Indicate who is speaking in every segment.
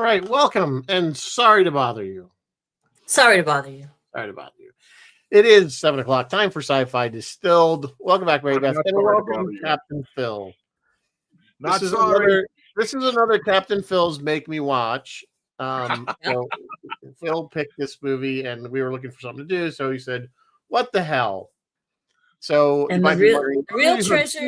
Speaker 1: right, welcome, and sorry to bother you.
Speaker 2: Sorry to bother you.
Speaker 1: Sorry to bother you. It is 7 o'clock. Time for Sci-Fi Distilled. Welcome back, Ray Beth, and welcome, Captain Phil.
Speaker 3: Not sorry.
Speaker 1: This is another Captain Phil's Make Me Watch. So Phil picked this movie, and we were looking for something to do, so he said, "What the hell?" So
Speaker 2: And the real treasure,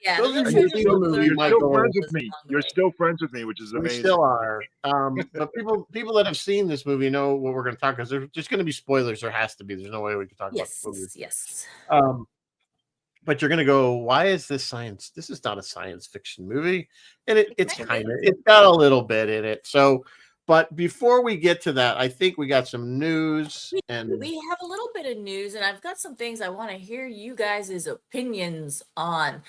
Speaker 2: yeah, the real treasure.
Speaker 3: You're still friends with me. You're still friends with me, which is amazing.
Speaker 1: We still are. But people that have seen this movie know what we're going to talk about. There's just going to be spoilers. There has to be. There's no way we can talk about the movie.
Speaker 2: Yes.
Speaker 1: But you're going to go, why is this science? This is not a science fiction movie, and it's got a little bit in it. So. But before we get to that, I think we got some news.
Speaker 2: We have a little bit of news, and I've got some things I want to hear you guys' opinions on.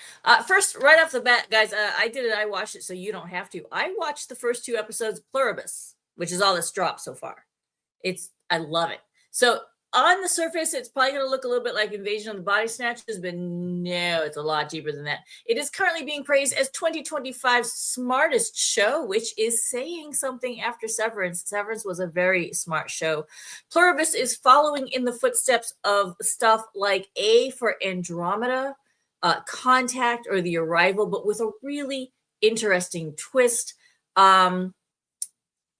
Speaker 2: First, right off the bat, guys, I watched it so you don't have to. I watched the first 2 episodes of Pluribus, which is all that's dropped so far. I love it. So on the surface, it's probably going to look a little bit like Invasion of the Body Snatchers, but no, it's a lot deeper than that. It is currently being praised as 2025's smartest show, which is saying something after Severance. Severance was a very smart show. Pluribus is following in the footsteps of stuff like A for Andromeda, Contact, or The Arrival, but with a really interesting twist. I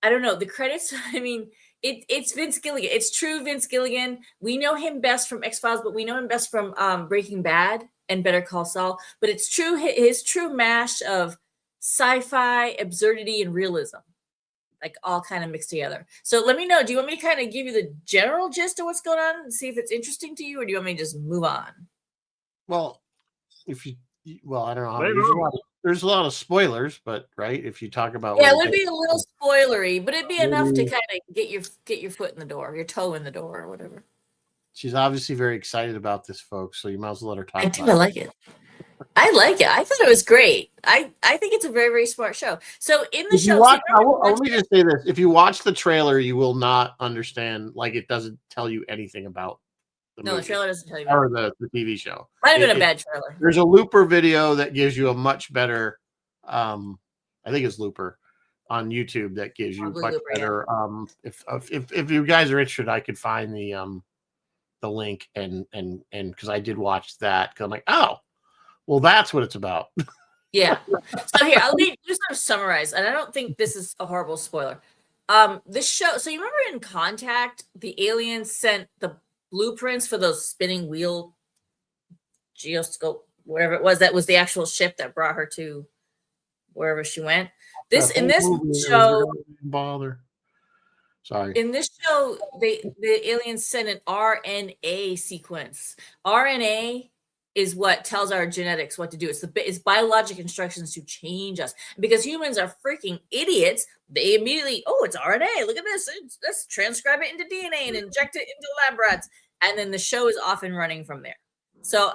Speaker 2: don't know. The credits, I mean... It's Vince Gilligan. It's true Vince Gilligan. We know him best from X-Files, but we know him best from Breaking Bad and Better Call Saul. But it's true his true mash of sci-fi, absurdity, and realism, like all kind of mixed together. So let me know. Do you want me to kind of give you the general gist of what's going on and see if it's interesting to you, or do you want me to just move on?
Speaker 1: Well, I don't know. There's a lot of spoilers, but right, if you talk about
Speaker 2: it would be a little spoilery, but it'd be enough to kind of get your foot in the door, your toe in the door, or whatever.
Speaker 1: She's obviously very excited about this, folks. So you might as well let her talk.
Speaker 2: I like it. I like it. I thought it was great. I think it's a very, very smart show. So in the show,
Speaker 1: let me just say this: if you watch the trailer, you will not understand. Like, it doesn't tell you anything about.
Speaker 2: The trailer doesn't tell you.
Speaker 1: Or the TV show.
Speaker 2: Might have been a bad trailer.
Speaker 1: There's a Looper video that gives you a much better, I think it's Looper on YouTube that gives you much better. Yeah. If you guys are interested, I could find the link and because I did watch that. Cause I'm like, oh, well, that's what it's about.
Speaker 2: Yeah. So here, I'll just sort of summarize, and I don't think this is a horrible spoiler. This show. So you remember in Contact, the aliens sent the blueprints for those spinning wheel geoscope, whatever it was, that was the actual ship that brought her to wherever she went. In this show, the aliens sent an RNA sequence. RNA is what tells our genetics what to do. It's biologic instructions to change us. Because humans are freaking idiots, they immediately, it's RNA. Look at this. Let's transcribe it into DNA and inject it into lab rats. And then the show is off and running from there. So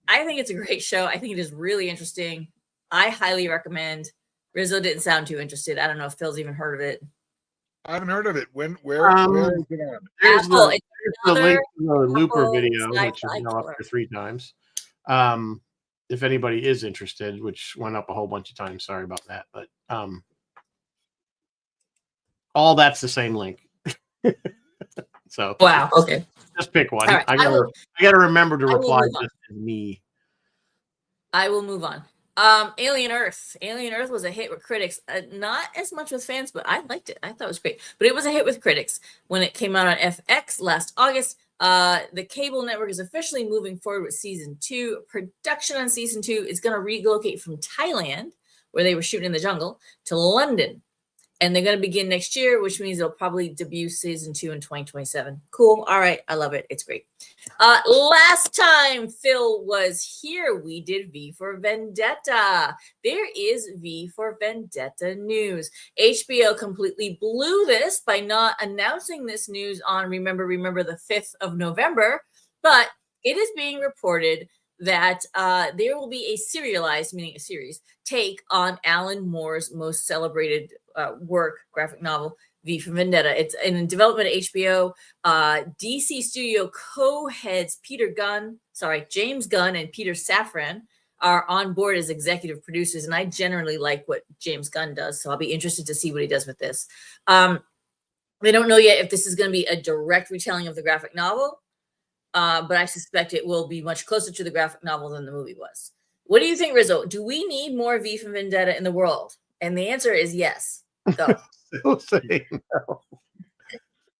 Speaker 2: I think it's a great show. I think it is really interesting. I highly recommend. Rizzo didn't sound too interested. I don't know if Phil's even heard of it.
Speaker 3: I haven't heard of it. Where is it on?
Speaker 1: Here's the link to the Looper video, which is now up for 3 times. If anybody is interested, which went up a whole bunch of times. Sorry about that. But all that's the same link. So
Speaker 2: wow, okay.
Speaker 1: Just pick one. Right, I gotta remember to reply just to me.
Speaker 2: I will move on. Alien Earth. Alien Earth was a hit with critics. Not as much with fans, but I liked it. I thought it was great. But it was a hit with critics when it came out on FX last August. The cable network is officially moving forward with season 2. Production on season 2 is going to relocate from Thailand, where they were shooting in the jungle, to London. And they're going to begin next year, which means they'll probably debut season 2 in 2027. Cool. All right. I love it. It's great. Last time Phil was here, we did V for Vendetta. There is V for Vendetta news. HBO completely blew this by not announcing this news on remember the 5th of November. But it is being reported that there will be a serialized, meaning a series, take on Alan Moore's most celebrated work, graphic novel, V for Vendetta. It's in development at HBO. DC studio co-heads James Gunn and Peter Safran are on board as executive producers, and I generally like what James Gunn does, so I'll be interested to see what he does with this. They don't know yet if this is going to be a direct retelling of the graphic novel, but I suspect it will be much closer to the graphic novel than the movie was. What do you think, Rizzo? Do we need more V for Vendetta in the world? And the answer is yes. Go.
Speaker 1: Still saying no.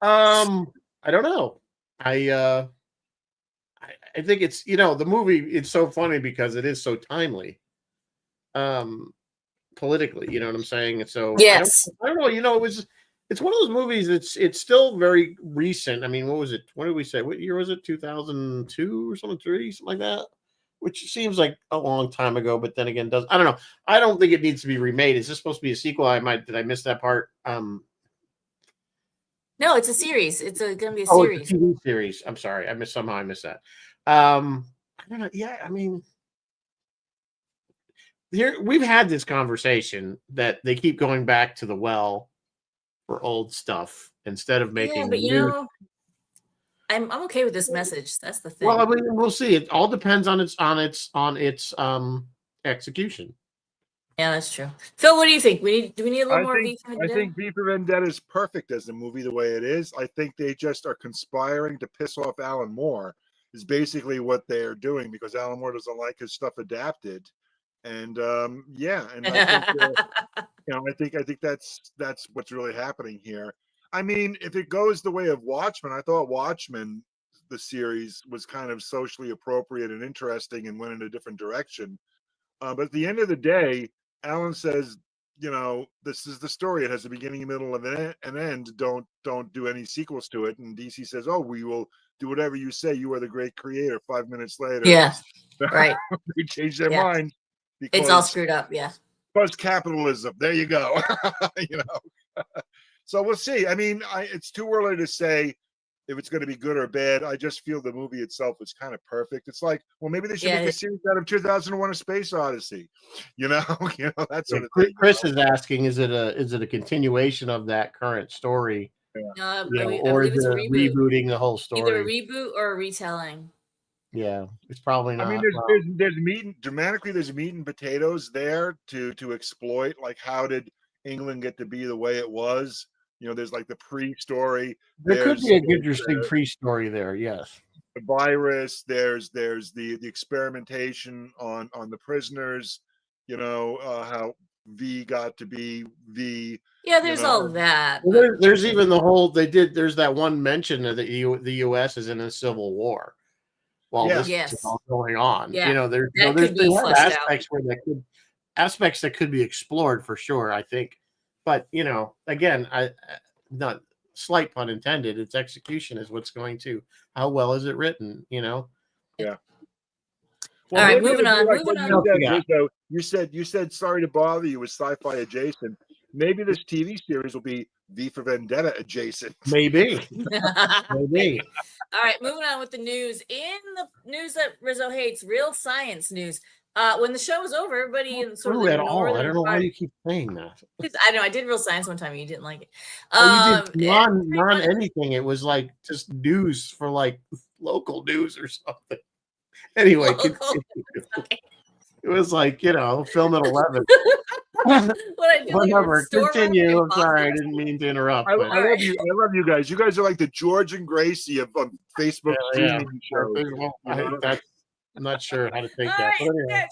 Speaker 1: I don't know. I think it's, the movie, it's so funny because it is so timely. Politically, you know what I'm saying? And so
Speaker 2: yes.
Speaker 1: I don't know, it's one of those movies it's still very recent. I mean, what was it? What did we say? What year was it? 2002 or something, 3, something like that? Which seems like a long time ago, but then again, I don't know. I don't think it needs to be remade. Is this supposed to be a sequel? Did I miss that part?
Speaker 2: No, it's a series. It's going to be a
Speaker 1: series.
Speaker 2: It's
Speaker 1: a TV series. I'm sorry. I missed that. I don't know. Yeah, I mean, here we've had this conversation that they keep going back to the well for old stuff instead of making.
Speaker 2: Yeah, but new. I'm okay with this message. That's the thing.
Speaker 1: Well, I mean, we'll see. It all depends on its execution.
Speaker 2: Yeah, that's true. Phil, what do you think? Do we need a little more V for Vendetta?
Speaker 3: I think V for Vendetta is perfect as a movie the way it is. I think they just are conspiring to piss off Alan Moore. Is basically what they're doing because Alan Moore doesn't like his stuff adapted, and and I think I think that's what's really happening here. I mean, if it goes the way of Watchmen, I thought Watchmen, the series, was kind of socially appropriate and interesting and went in a different direction. But at the end of the day, Alan says, this is the story. It has a beginning, a middle, and an end. Don't do any sequels to it. And DC says, oh, we will do whatever you say. You are the great creator. 5 minutes later,
Speaker 2: yeah, right.
Speaker 3: they change their mind.
Speaker 2: It's all screwed up. Yeah.
Speaker 3: Because capitalism. There you go. So we'll see. I mean, it's too early to say if it's going to be good or bad. I just feel the movie itself is kind of perfect. It's like, well, maybe they should make a series out of 2001: A Space Odyssey. That sort of thing.
Speaker 1: Chris is asking, is it a continuation of that current story, or is it rebooting the whole story?
Speaker 2: Either a reboot or a retelling.
Speaker 1: Yeah, it's probably not.
Speaker 3: I mean, there's meat. Dramatically, there's meat and potatoes there to exploit. Like, how did England get to be the way it was? There's like the pre-story.
Speaker 1: There could be an interesting pre-story there. Yes.
Speaker 3: The virus. There's the experimentation on the prisoners. How V got to be V.
Speaker 2: Yeah, there's all that.
Speaker 1: Well, there's even the whole. There's that one mention of the U.S. is in a civil war. While this is all going on, there's aspects that could be explored for sure. I think. But again, not slight pun intended. Its execution is what's going to. How well is it written?
Speaker 3: Yeah.
Speaker 2: Well, all right, moving on.
Speaker 3: You said sorry to bother you with sci-fi adjacent. Maybe this TV series will be V for Vendetta adjacent.
Speaker 1: Maybe.
Speaker 2: Maybe. All right, moving on with the news. In the news that Rizzo hates, real science news. When the show was over, everybody in sort of the northern
Speaker 1: I don't know why you keep saying that.
Speaker 2: I know I did real science one time and you didn't like it.
Speaker 1: You did non anything. It was like just news for like local news or something. Anyway, it was like film at 11. Whatever. Continue. I'm sorry, I didn't mean to interrupt.
Speaker 3: I love you. I love you guys. You guys are like the George and Gracie of Facebook streaming shows.
Speaker 1: I'm not sure how to take that.
Speaker 2: Right, anyway.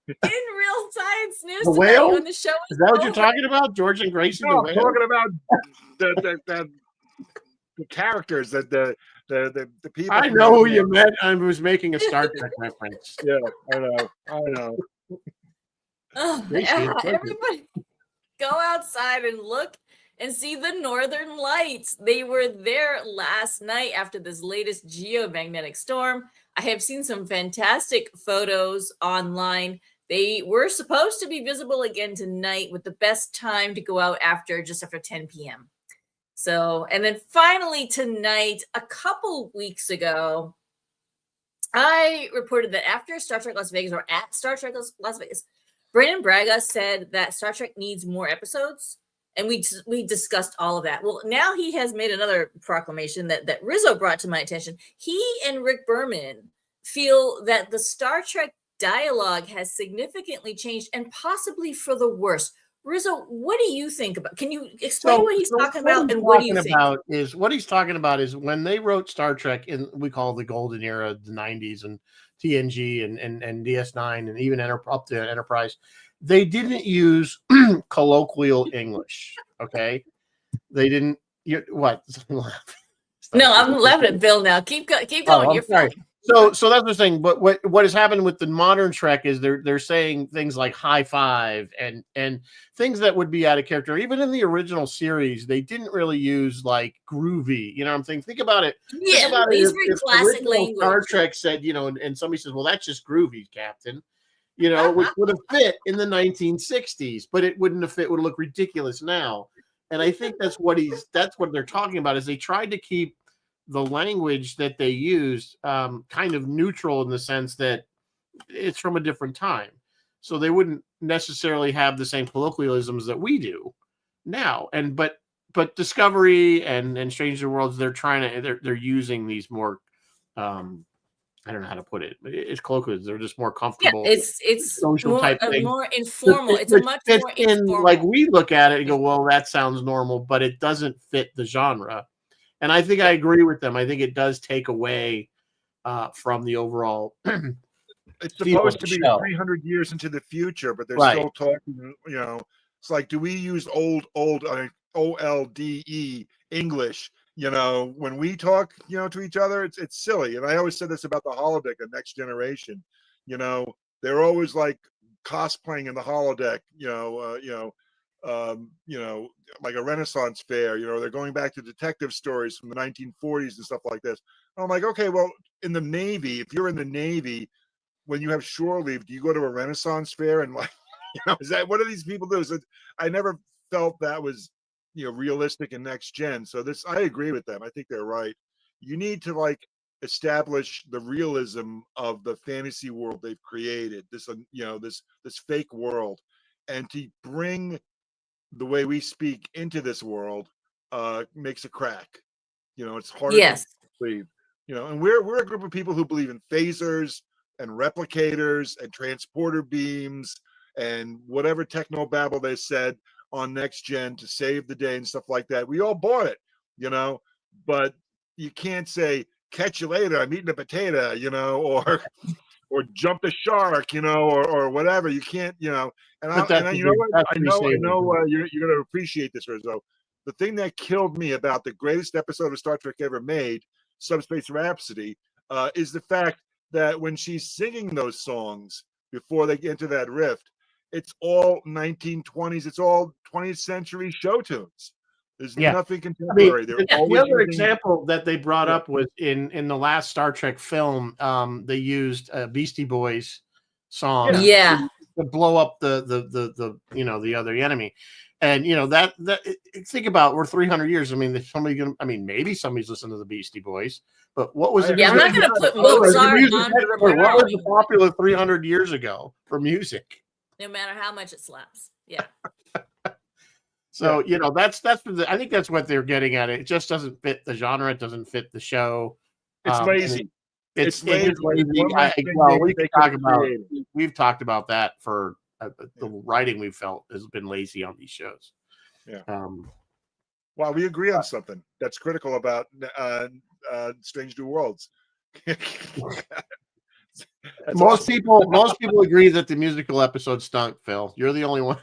Speaker 2: In real science news,
Speaker 1: the whale.
Speaker 2: When the show
Speaker 1: is that what you're talking about, George and Gracie?
Speaker 3: No, I'm talking about the characters, the people.
Speaker 1: I know who you meant. I was making a Star Trek reference.
Speaker 3: Yeah, I know.
Speaker 2: Everybody, go outside and look and see the northern lights. They were there last night after this latest geomagnetic storm. I have seen some fantastic photos online. They were supposed to be visible again tonight, with the best time to go out just after 10 p.m. So, and then finally tonight, a couple weeks ago, I reported that after Star Trek Las Vegas, or at Star Trek Las Vegas, Brandon Braga said that Star Trek needs more episodes. And we discussed all of that. Well, now he has made another proclamation that Rizzo brought to my attention. He and Rick Berman feel that the Star Trek dialogue has significantly changed and possibly for the worse. Rizzo, what do you think about? Can you explain what he's talking about and what do you think?
Speaker 1: What he's talking about is when they wrote Star Trek in we call the golden era, the 90s, and TNG and DS9 and even up to Enterprise, they didn't use colloquial English. Okay, they didn't. What?
Speaker 2: No, I'm laughing at Bill now. Keep going. You're
Speaker 1: sorry.
Speaker 2: fine.
Speaker 1: So that's the thing. But what has happened with the modern Trek is they're saying things like high five and things that would be out of character. Even in the original series, they didn't really use like groovy. You know what I'm saying? Think about it.
Speaker 2: Yeah,
Speaker 1: think about
Speaker 2: these
Speaker 1: it.
Speaker 2: very classic language.
Speaker 1: Star Trek said, and somebody says, well, that's just groovy, Captain. Which would have fit in the 1960s, but it wouldn't have fit. It would look ridiculous now. And I think that's what they're talking about is they tried to keep the language that they used kind of neutral in the sense that it's from a different time. So they wouldn't necessarily have the same colloquialisms that we do now. But Discovery and Strange New Worlds, they're using these more I don't know how to put it. It's colloquial. They're just more comfortable.
Speaker 2: Yeah, it's
Speaker 1: social
Speaker 2: more,
Speaker 1: type thing.
Speaker 2: more informal. It's a much more informal.
Speaker 1: Like we look at it and go, well, that sounds normal, but it doesn't fit the genre. And I think I agree with them. I think it does take away from the overall.
Speaker 3: It's supposed to be 300 years into the future, but they're still talking. It's like, do we use old OLDE English? When we talk, to each other, it's silly. And I always said this about the holodeck, the Next Generation. They're always like cosplaying in the holodeck. Like a Renaissance fair, they're going back to detective stories from the 1940s and stuff like this. And I'm like, okay, well, in the Navy, if you're in the Navy, when you have shore leave, do you go to a Renaissance fair and like, is that what do these people do? So I never felt that was, realistic in Next Gen. So I agree with them. I think they're right. You need to like establish the realism of the fantasy world they've created. This, this fake world, and to bring the way we speak into this world makes a crack. It's hard to believe. And we're a group of people who believe in phasers and replicators and transporter beams and whatever technobabble they said on Next Gen to save the day and stuff like that. We all bought it, but you can't say catch you later, I'm eating a potato, or jump the shark, or whatever. You can't, and you know what? I know you're going to appreciate this, Rizzo. The thing that killed me about the greatest episode of Star Trek ever made, Subspace Rhapsody, is the fact that when she's singing those songs before they get into that rift, it's all 1920s. It's all 20th century show tunes. There's nothing contemporary.
Speaker 1: The other example that they brought up was in the last Star Trek film. They used a Beastie Boys song to blow up the other enemy, and that think about, we're 300 years. I mean, maybe somebody's listening to the Beastie Boys, but what was it?
Speaker 2: Yeah, I'm not going to put Mozart on.
Speaker 1: What was the popular 300 years ago for music?
Speaker 2: No matter how much it slaps. Yeah.
Speaker 1: So, I think that's what they're getting at. It just doesn't fit the genre. It doesn't fit the show.
Speaker 3: It's lazy.
Speaker 1: It's lazy. We've talked about that for the writing we've felt has been lazy on these shows.
Speaker 3: Yeah. Well, we agree on something that's critical about Strange New Worlds.
Speaker 1: Most people agree that the musical episode stunk, Phil. You're the only one.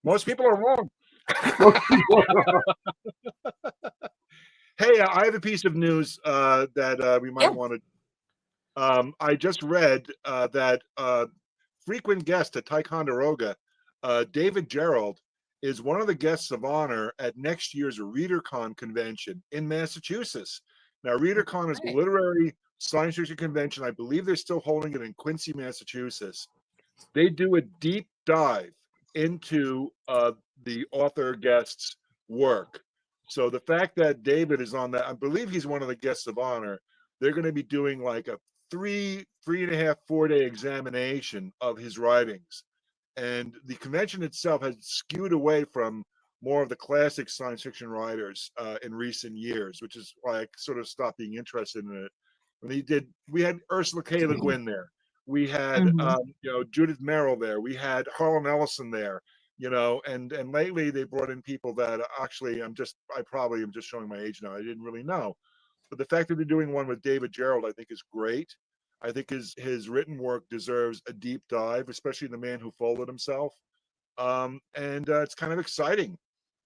Speaker 3: Most people are wrong. Hey, I have a piece of news that we might want to. I just read that frequent guest at Ticonderoga, David Gerald, is one of the guests of honor at next year's ReaderCon convention in Massachusetts. Now, ReaderCon is a literary science fiction convention. I believe they're still holding it in Quincy, Massachusetts. They do a deep dive into the author guest's work. So the fact that David is on that, I believe he's one of the guests of honor. They're going to be doing like a 3.5, 4-day examination of his writings. And the convention itself has skewed away from more of the classic science fiction writers in recent years, which is why I sort of stopped being interested in it. When we had Ursula K. Le Guin there. We had Judith Merrill there. We had Harlan Ellison there. And lately they brought in people that actually I probably am just showing my age now. I didn't really know, but the fact that they're doing one with David Gerrold, I think is great. I think his written work deserves a deep dive, especially The Man Who Folded Himself. And it's kind of exciting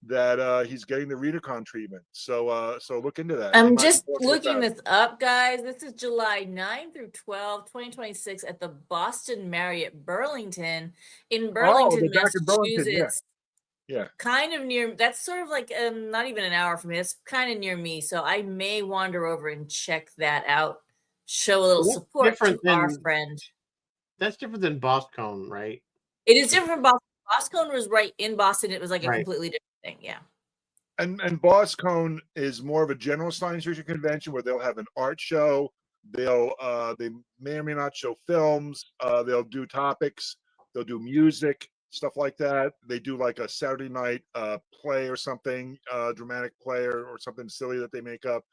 Speaker 3: that he's getting the ReaderCon treatment. So look into that.
Speaker 2: I'm just looking this up, guys. This is July 9 through 12, 2026 at the Boston Marriott Burlington in Burlington, Massachusetts.
Speaker 3: Yeah.
Speaker 2: Kind of near, that's sort of like not even an hour from me. It's kind of near me. So I may wander over and check that out. Show a little support to our friend.
Speaker 1: That's different than Boston, right?
Speaker 2: It is different from Boston. Boston was right in Boston. It was like a completely different thing. Yeah.
Speaker 3: And BosCon is more of a general science fiction convention where they'll have an art show. They may or may not show films. They'll do topics. They'll do music, stuff like that. They do like a Saturday night play or something, dramatic play or something silly that they make up.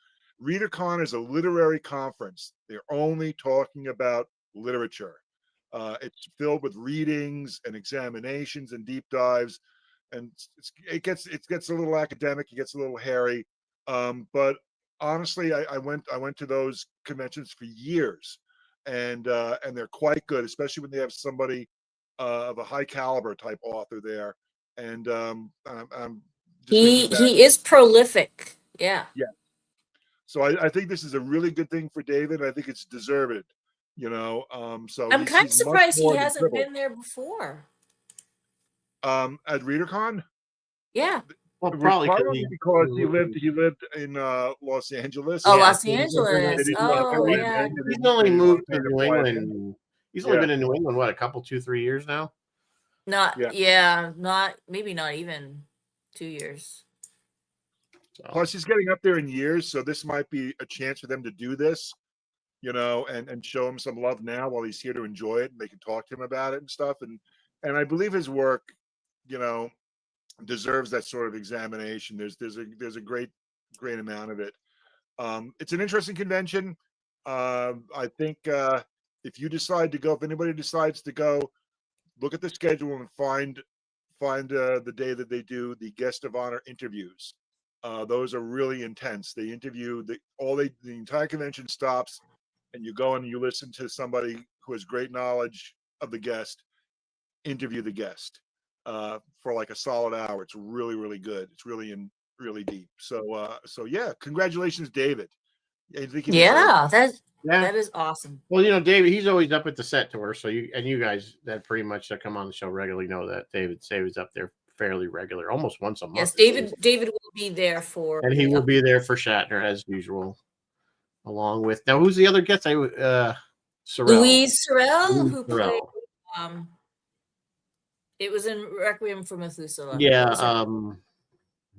Speaker 3: ReaderCon is a literary conference. They're only talking about literature. It's filled with readings and examinations and deep dives, and it gets a little academic. It gets a little hairy, but honestly, I went to those conventions for years, and they're quite good, especially when they have somebody of a high caliber type author there. And
Speaker 2: he is prolific. Yeah.
Speaker 3: So I think this is a really good thing for David. I think it's deserved. So
Speaker 2: I'm kind of surprised he hasn't been there before.
Speaker 3: At ReaderCon?
Speaker 2: Yeah.
Speaker 1: Well, probably
Speaker 3: because he lived in Los Angeles.
Speaker 2: Oh, Los Angeles. Yeah.
Speaker 1: He's only moved to New England. He's only been in New England, what, 2-3 years now?
Speaker 2: Maybe not even 2 years.
Speaker 3: Plus, he's getting up there in years, so this might be a chance for them to do this, and show him some love now while he's here to enjoy it, and they can talk to him about it and stuff. And I believe his work, deserves that sort of examination. There's a great amount of it. It's an interesting convention. I think if anybody decides to go, look at the schedule and find the day that they do the guest of honor interviews. Those are really intense. They interview the entire convention stops, and you go and you listen to somebody who has great knowledge of the guest interview the guest for like a solid hour. It's really, really good. It's really deep. So yeah, congratulations, David.
Speaker 2: That is awesome.
Speaker 1: Well, David, he's always up at the set tour. So you guys that pretty much that come on the show regularly know that David's up there fairly regular, almost once a month.
Speaker 2: Yes, David will be there
Speaker 1: and he will be there for Shatner as usual, along with who's the other guest? Sorrell.
Speaker 2: Louise Sorrell, who played. It was in Requiem for Methuselah.
Speaker 1: Yeah,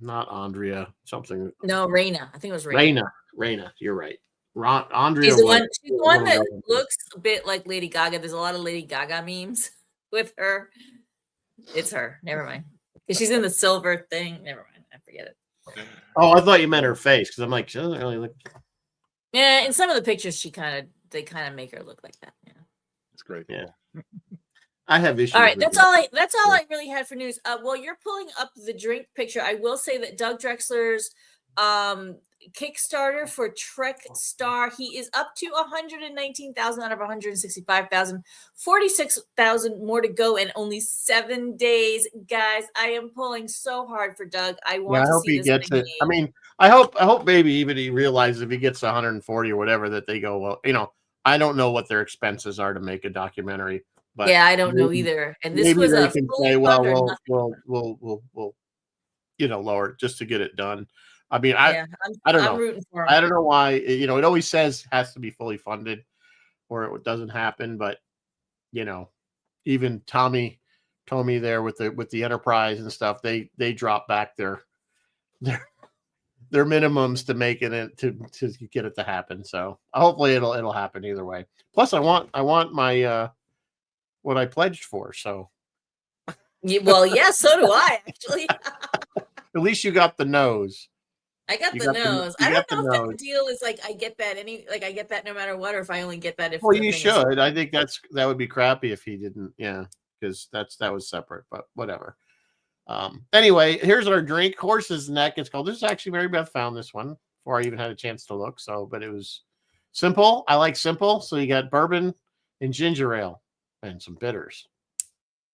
Speaker 1: not Andrea. Something.
Speaker 2: No, Raina. I think it was Raina.
Speaker 1: Raina. You're right. Andrea.
Speaker 2: She's the one that looks a bit like Lady Gaga. There's a lot of Lady Gaga memes with her. It's her. Never mind. Because she's in the silver thing. Never mind. I forget it.
Speaker 1: Oh, I thought you meant her face, because I'm like, she doesn't really look.
Speaker 2: Yeah, in some of the pictures, they kind of make her look like that. Yeah,
Speaker 3: it's great.
Speaker 1: Yeah, I have issues.
Speaker 2: All right, that's all I really had for news. While you're pulling up the drink picture, I will say that Doug Drexler's Kickstarter for Trek Star, he is up to 119,000 out of 165,000, 46,000 more to go, and only 7 days, guys. I am pulling so hard for Doug. I hope he gets it.
Speaker 1: I mean, I hope maybe even he realizes if he gets 140 or whatever that they go, well, I don't know what their expenses are to make a documentary, but
Speaker 2: yeah, I don't know either. And this was
Speaker 1: a say, well, we'll lower it just to get it done. I mean, I don't know.
Speaker 2: Rooting for him.
Speaker 1: I don't know why. It always says has to be fully funded, or it doesn't happen. But even Tommy there with the Enterprise and stuff, they drop back their minimums to make it to get it to happen. So hopefully it'll happen either way. Plus, I want my what I pledged for. So
Speaker 2: well, yeah, so do I actually.
Speaker 1: At least you got the nose.
Speaker 2: I got
Speaker 1: You
Speaker 2: the
Speaker 1: got the
Speaker 2: nose.
Speaker 1: you
Speaker 2: I
Speaker 1: got
Speaker 2: don't
Speaker 1: the
Speaker 2: know if that
Speaker 1: nose.
Speaker 2: deal is like I get that I get that no matter what, or if I only get that if
Speaker 1: Well,
Speaker 2: the
Speaker 1: you
Speaker 2: thing is.
Speaker 1: should. I think that would be crappy if he didn't. Yeah, because that was separate. But whatever. Anyway, here's our drink. Horse's Neck. It's called. This is actually Mary Beth found this one before I even had a chance to look. So, but it was simple. I like simple. So you got bourbon and ginger ale and some bitters.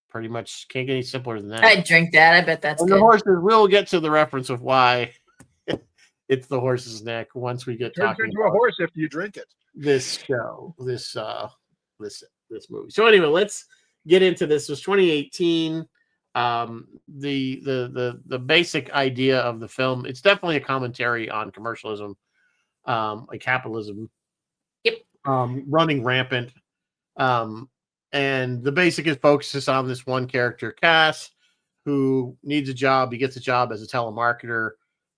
Speaker 1: Pretty much can't get any simpler than that.
Speaker 2: I'd drink that. I bet that's
Speaker 1: and
Speaker 2: good.
Speaker 1: the horses. We'll get to the reference of why it's the horse's neck once we get
Speaker 3: Turns
Speaker 1: talking
Speaker 3: into
Speaker 1: about
Speaker 3: a horse after you drink it.
Speaker 1: this show, this movie. So anyway, let's get into this. It was 2018. The basic idea of the film, it's definitely a commentary on commercialism, like capitalism.
Speaker 2: Yep.
Speaker 1: Running rampant. And the basic is focuses on this one character, Cass, who needs a job. He gets a job as a telemarketer.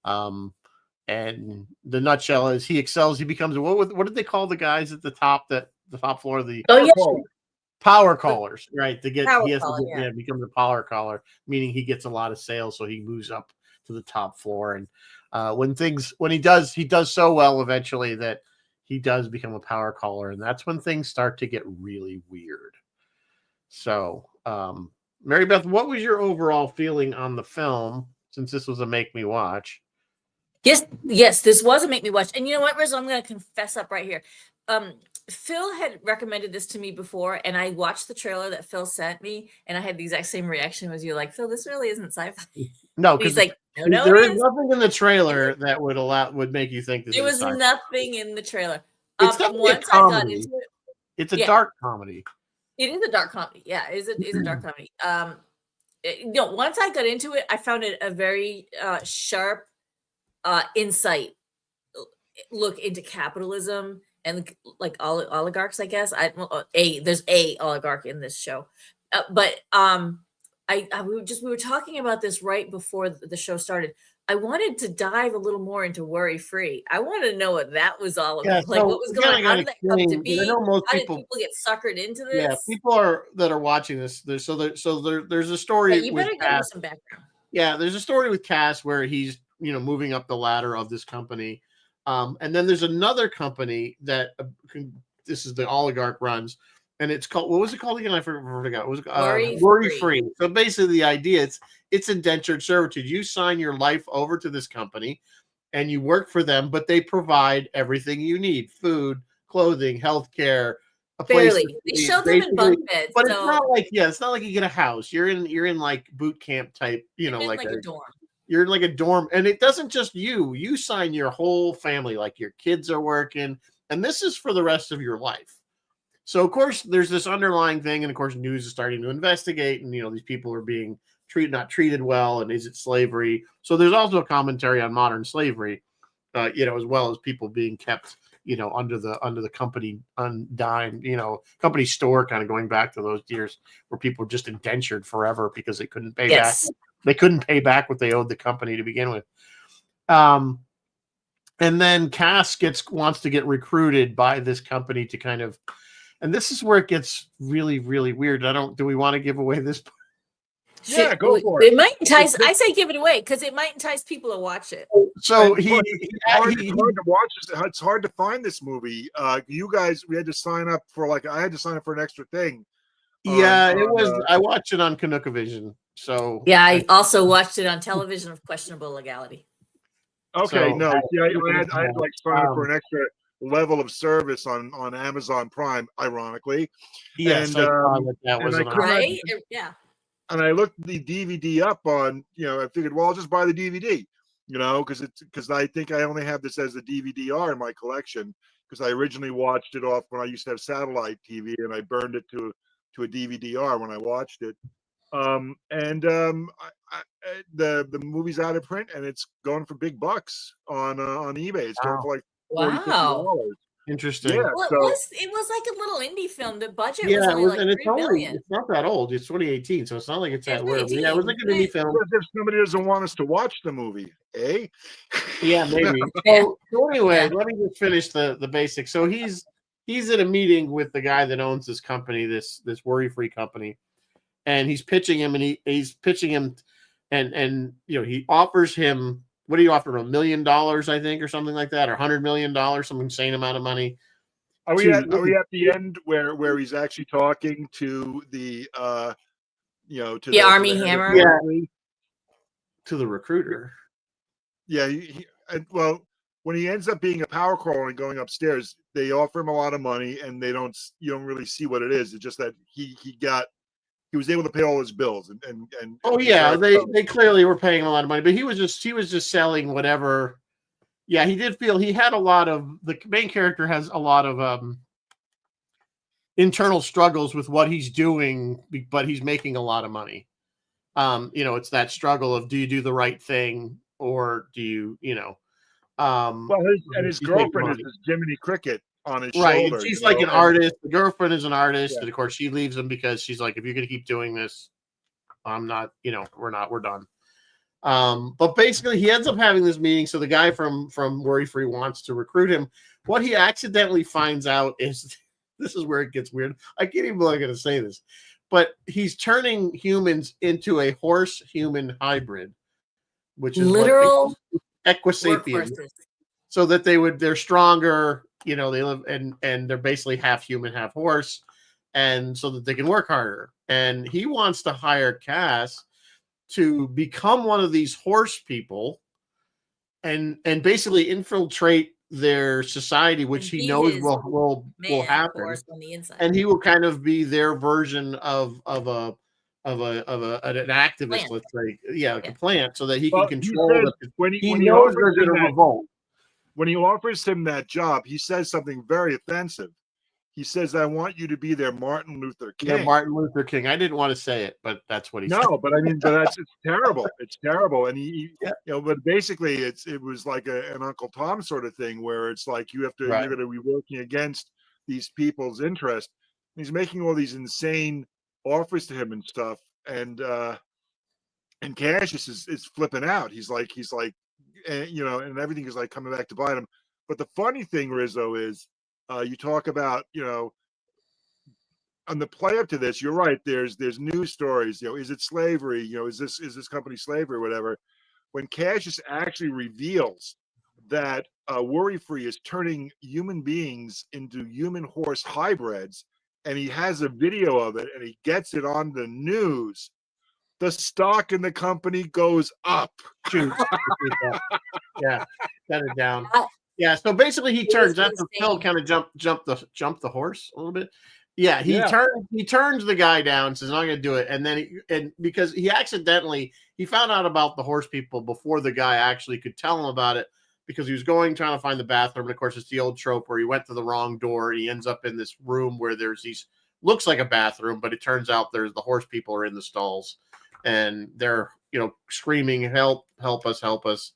Speaker 1: And the nutshell is he excels. He becomes what did they call the guys at the top floor of the power callers, right? To get becomes a power caller, meaning he gets a lot of sales, so he moves up to the top floor. And when he does so well eventually that he does become a power caller, and that's when things start to get really weird. So, Mary Beth, what was your overall feeling on the film, since this was a make me watch?
Speaker 2: Yes, this was a make me watch. And you know what, Riz? I'm going to confess up right here. Phil had recommended this to me before, and I watched the trailer that Phil sent me, and I had the exact same reaction as you. Like, Phil, this really isn't sci-fi.
Speaker 1: No, because
Speaker 2: he's like, no,
Speaker 1: there is nothing in the trailer that would make you think this.
Speaker 2: There was
Speaker 1: sci-fi.
Speaker 2: Nothing in the trailer.
Speaker 1: It's definitely a comedy. It's a dark comedy.
Speaker 2: It is a dark comedy. Yeah, it is a dark comedy. Once I got into it, I found it a very sharp insight look into capitalism and like oligarchs, I guess. There's a oligarch in this show, but we were talking about this right before the show started. I wanted to dive a little more into Worry Free. I wanted to know what that was all about. Like, what was going on? How did that come to be?
Speaker 1: I know most
Speaker 2: How did people get suckered into this?
Speaker 1: Yeah, people that are watching this. There's a story.
Speaker 2: Yeah, you better give me some background.
Speaker 1: Yeah, there's a story with Cass where he's moving up the ladder of this company, and then there's another company that this is the oligarch runs, and it's called, what was it called again? I forgot. It was Worry Free. So basically, the idea it's indentured servitude. You sign your life over to this company, and you work for them, but they provide everything you need: food, clothing, healthcare. They
Speaker 2: shelter them in bunk beds,
Speaker 1: but it's not like you get a house. You're in like boot camp type, like
Speaker 2: a dorm.
Speaker 1: You're in like a dorm, and it doesn't just you sign your whole family, like your kids are working, and this is for the rest of your life. So of course there's this underlying thing, and of course news is starting to investigate, and these people are being not treated well, and is it slavery? So there's also a commentary on modern slavery, as well as people being kept under the company undime, company store, kind of going back to those years where people were just indentured forever because they couldn't pay back. They couldn't pay back what they owed the company to begin with. And then Cass wants to get recruited by this company to kind of, and this is where it gets really, really weird. Do we want to give away this?
Speaker 3: Yeah, go for it.
Speaker 2: It might entice. I say give it away because it might entice people to watch it.
Speaker 1: So
Speaker 3: it's hard to watch this. It's hard to find this movie. You guys, we had to sign up for I had to sign up for an extra thing.
Speaker 1: Yeah, it was. I watched it on Canuckavision. So
Speaker 2: yeah, I also watched it on television of questionable legality.
Speaker 3: Okay, I had like signed up for an extra level of service on Amazon Prime, ironically.
Speaker 1: Yes,
Speaker 3: and,
Speaker 1: that was
Speaker 2: right. Yeah.
Speaker 3: And I looked the DVD up on, I figured, well, I'll just buy the DVD, because I think I only have this as a DVD-R in my collection, because I originally watched it off when I used to have satellite TV, and I burned it to a DVD-R when I watched it. The movie's out of print, and it's going for big bucks on eBay. It's going for like $40-50.
Speaker 1: Interesting.
Speaker 3: Yeah,
Speaker 2: well, it was like a little indie film. The budget was only like $3 million.
Speaker 1: It's not that old. It's 2018, so it's not like it's that weird. Yeah, it was like an indie film.
Speaker 3: If somebody doesn't want us to watch the movie, eh?
Speaker 1: Yeah, maybe. So anyway, let me just finish the basics. So he's at a meeting with the guy that owns this company, this Worry Free company, and he's pitching him, and he's pitching him, and he offers him what do you offer him? $1 million, I think, or something like that, or $100 million, some insane amount of money.
Speaker 3: Are we at the end where he's actually talking to the to
Speaker 2: the Army Hammer?
Speaker 1: Yeah, to the recruiter.
Speaker 3: Yeah, well, when he ends up being a power crawler and going upstairs, they offer him a lot of money, and you don't really see what it is. It's just that he was able to pay all his bills and
Speaker 1: oh yeah, they clearly were paying him a lot of money, but he was just selling whatever. Yeah, he did feel he had a lot of, the main character has a lot of internal struggles with what he's doing, but he's making a lot of money. It's that struggle of, do you do the right thing, or do you,
Speaker 3: well, his girlfriend is this Jiminy Cricket on his
Speaker 1: right.
Speaker 3: shoulder.
Speaker 1: She's like an artist. The girlfriend is an artist,
Speaker 3: Yeah.
Speaker 1: and of course she leaves him because she's like, if you're gonna keep doing this, I'm not, we're done. But basically he ends up having this meeting. So the guy from Worry Free wants to recruit him. What he accidentally finds out is, this is where it gets weird. I can't even believe I'm going to say this, but he's turning humans into a horse human hybrid, which is
Speaker 2: literal
Speaker 1: equisapiens, so that they're stronger, they live and they're basically half human, half horse, and so that they can work harder. And he wants to hire Cass to become one of these horse people and basically infiltrate their society, which he knows will happen. And he will kind of be their version of an activist, let's say, like a plant, so that he can control them. When he knows they're going to revolt.
Speaker 3: When he offers him that job, he says something very offensive. He says, "I want you to be their Martin Luther King."
Speaker 1: Yeah, Martin Luther King. I didn't want to say it, but that's what he said.
Speaker 3: No, but I mean, it's terrible. It's terrible. And but basically it was like an Uncle Tom sort of thing, where it's like you're going to be working against these people's interest. He's making all these insane offers to him and stuff, and Cassius is flipping out. He's like, and everything is like coming back to bite him. But the funny thing, Rizzo, is you talk about, on the play up to this, you're right. There's news stories. Is it slavery? Is this company slavery or whatever? When Cassius actually reveals that Worry Free is turning human beings into human horse hybrids, and he has a video of it, and he gets it on the news, the stock in the company goes up.
Speaker 1: Yeah, set it down. Yeah, so basically he turns, after Phil kind of jumped the horse a little bit. Yeah, he turns the guy down, says, "I'm going to do it," and then because he found out about the horse people before the guy actually could tell him about it, because he was trying to find the bathroom, and of course it's the old trope where he went to the wrong door. He ends up in this room where there's looks like a bathroom, but it turns out the horse people are in the stalls, and they're screaming, "Help! Help us! Help us!"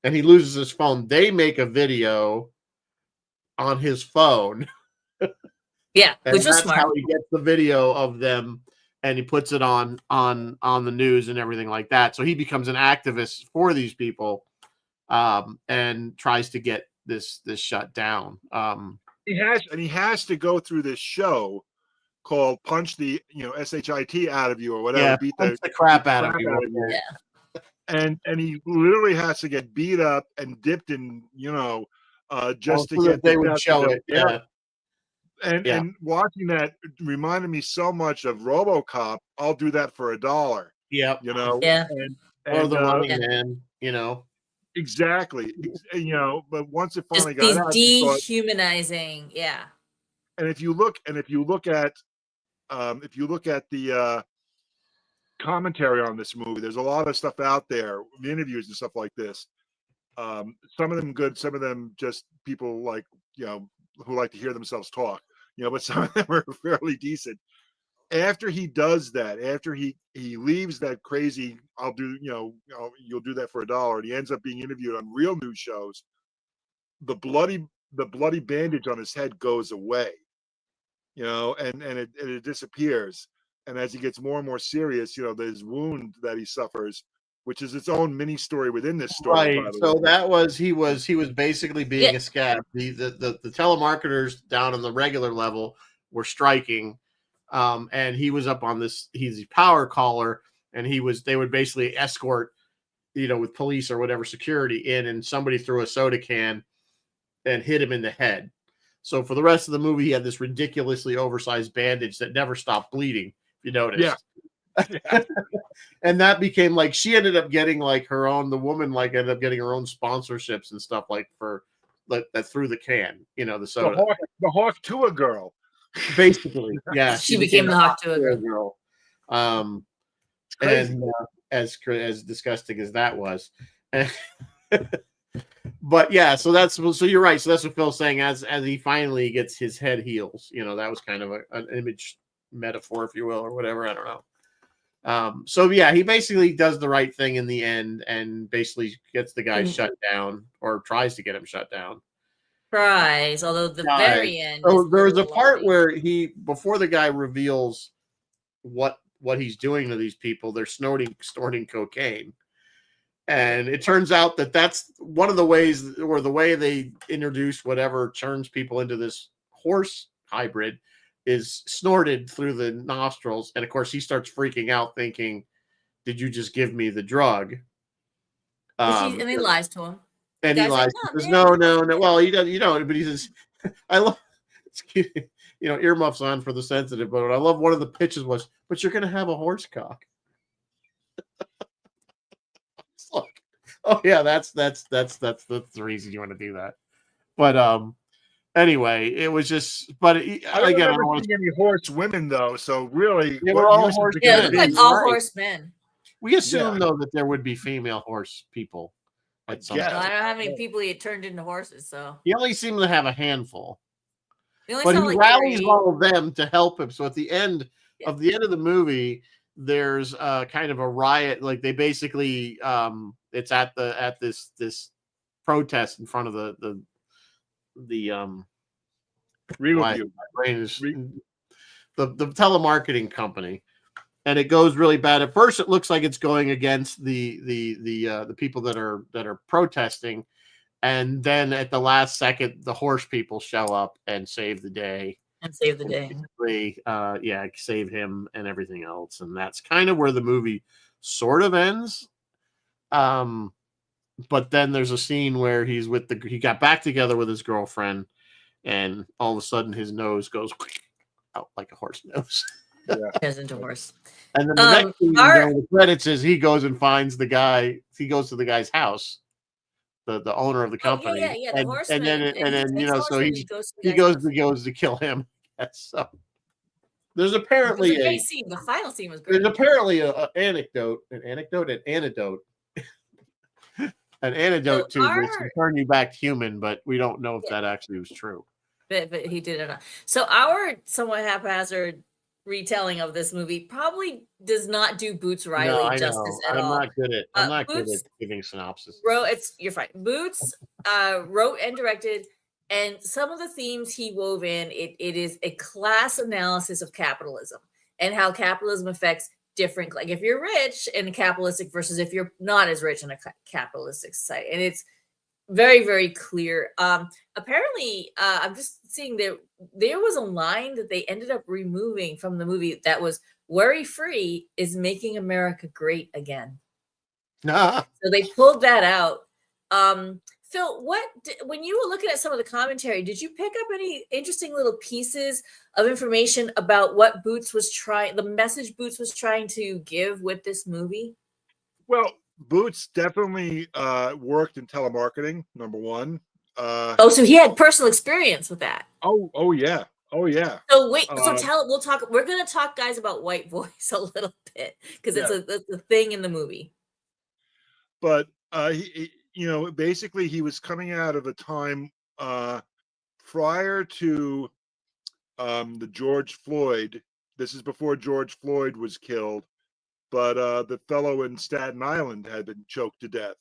Speaker 1: And he loses his phone. They make a video on his phone.
Speaker 2: Yeah,
Speaker 1: and
Speaker 2: which is
Speaker 1: that's
Speaker 2: smart.
Speaker 1: How he gets the video of them, and he puts it on the news and everything like that. So he becomes an activist for these people, and tries to get this shut down.
Speaker 3: He has to go through this show called Punch the SHIT out of you or whatever.
Speaker 1: Yeah,
Speaker 3: beat
Speaker 1: the crap out of you.
Speaker 2: Yeah.
Speaker 3: And he literally has to get beat up and dipped in, just to get
Speaker 1: they would show it. Yeah.
Speaker 3: And watching that reminded me so much of RoboCop. I'll do that for $1.
Speaker 1: Yeah.
Speaker 2: Yeah.
Speaker 1: Or the Running Man.
Speaker 3: Exactly. But once it finally
Speaker 2: Just
Speaker 3: got out,
Speaker 2: dehumanizing. Yeah.
Speaker 3: And if you look at the commentary on this movie, there's a lot of stuff out there, interviews and stuff like this. Some of them good, some of them just people like who like to hear themselves talk, but some of them are fairly decent. After he does that, after he leaves that crazy, I'll do, you'll do that for $1, and he ends up being interviewed on real news shows, the bloody bandage on his head goes away, and it disappears. And as he gets more and more serious, there's wound that he suffers, which is its own mini story within this story.
Speaker 1: Right. So that was he was basically being a scab. The telemarketers down on the regular level were striking, and he was up on this. He's a power caller, and they would basically escort with police or whatever security in, and somebody threw a soda can and hit him in the head. So for the rest of the movie, he had this ridiculously oversized bandage that never stopped bleeding, if you noticed.
Speaker 3: Yeah.
Speaker 1: And that became like, she ended up getting like her own, the woman like ended up getting her own sponsorships and stuff like for like that through the can, the soda.
Speaker 3: The Hawk Tuah girl.
Speaker 1: Basically, yeah.
Speaker 2: She became the Hawk Tuah
Speaker 1: girl. And as disgusting as that was. But yeah, so you're right. So that's what Phil's saying. As he finally gets his head heals, that was kind of an image metaphor, if you will, or whatever. I don't know. So yeah, he basically does the right thing in the end, and basically gets the guy shut down, or tries to get him shut down.
Speaker 2: Tries, although the very end.
Speaker 1: So there's a part where before the guy reveals what he's doing to these people, they're snorting cocaine. And it turns out that that's one of the ways, or the way they introduce whatever turns people into this horse hybrid is snorted through the nostrils. And of course, he starts freaking out, thinking, "Did you just give me the drug?"
Speaker 2: And he lies to him.
Speaker 1: And he lies. He says, "No. Well, he does, but he says, I love." It's cute. Earmuffs on for the sensitive. But what I love, one of the pitches was, "But you're going to have a horse cock." Like, oh yeah, that's the reason you want to do that. But anyway, it was just. But again,
Speaker 3: I don't want to see any horse women though. So really,
Speaker 1: we're all horse.
Speaker 2: Yeah, it looked like all horsemen.
Speaker 1: We assume though that there would be female horse people. At some point.
Speaker 2: I don't know how many people he had turned into horses. So
Speaker 1: he only seemed to have a handful.
Speaker 2: But
Speaker 1: he rallies all of them to help him. So at the end of the movie, there's kind of a riot. Like they basically, it's at this protest in front of the
Speaker 3: Riverview.
Speaker 1: The telemarketing company, and it goes really bad. At first, it looks like it's going against the people that are protesting, and then at the last second, the horse people show up and save the day. Save him and everything else, and that's kind of where the movie sort of ends. But then there's a scene where he got back together with his girlfriend, and all of a sudden his nose goes out like a horse nose.
Speaker 2: Turns into horse.
Speaker 1: And then the next scene, the credits is he goes and finds the guy. He goes to the guy's house, the owner of the company.
Speaker 2: The horseman.
Speaker 1: And then so he goes to kill him. So there's apparently
Speaker 2: a great scene. The final scene was great.
Speaker 1: There's apparently an anecdote to this to turn you back human, but we don't know if that actually was true.
Speaker 2: But he did it. So our somewhat haphazard retelling of this movie probably does not do Boots Riley justice at all.
Speaker 1: I'm not good at giving synopsis.
Speaker 2: You're fine. Boots wrote and directed, and some of the themes he wove in, it is a class analysis of capitalism and how capitalism affects different, like if you're rich in a capitalistic versus if you're not as rich in a capitalistic society. And it's very, very clear. Apparently, I'm just seeing that there was a line that they ended up removing from the movie that was "Worry-free is making America great again." So they pulled that out. Phil, when you were looking at some of the commentary, did you pick up any interesting little pieces of information about what the message Boots was trying to give with this movie?
Speaker 3: Well, Boots definitely worked in telemarketing, number one.
Speaker 2: So he had personal experience with that.
Speaker 3: Oh yeah.
Speaker 2: So we're going to talk, guys, about white voice a little bit because it's a thing in the movie.
Speaker 3: But basically he was coming out of a time prior to the George Floyd. This is before George Floyd was killed, but the fellow in Staten Island had been choked to death.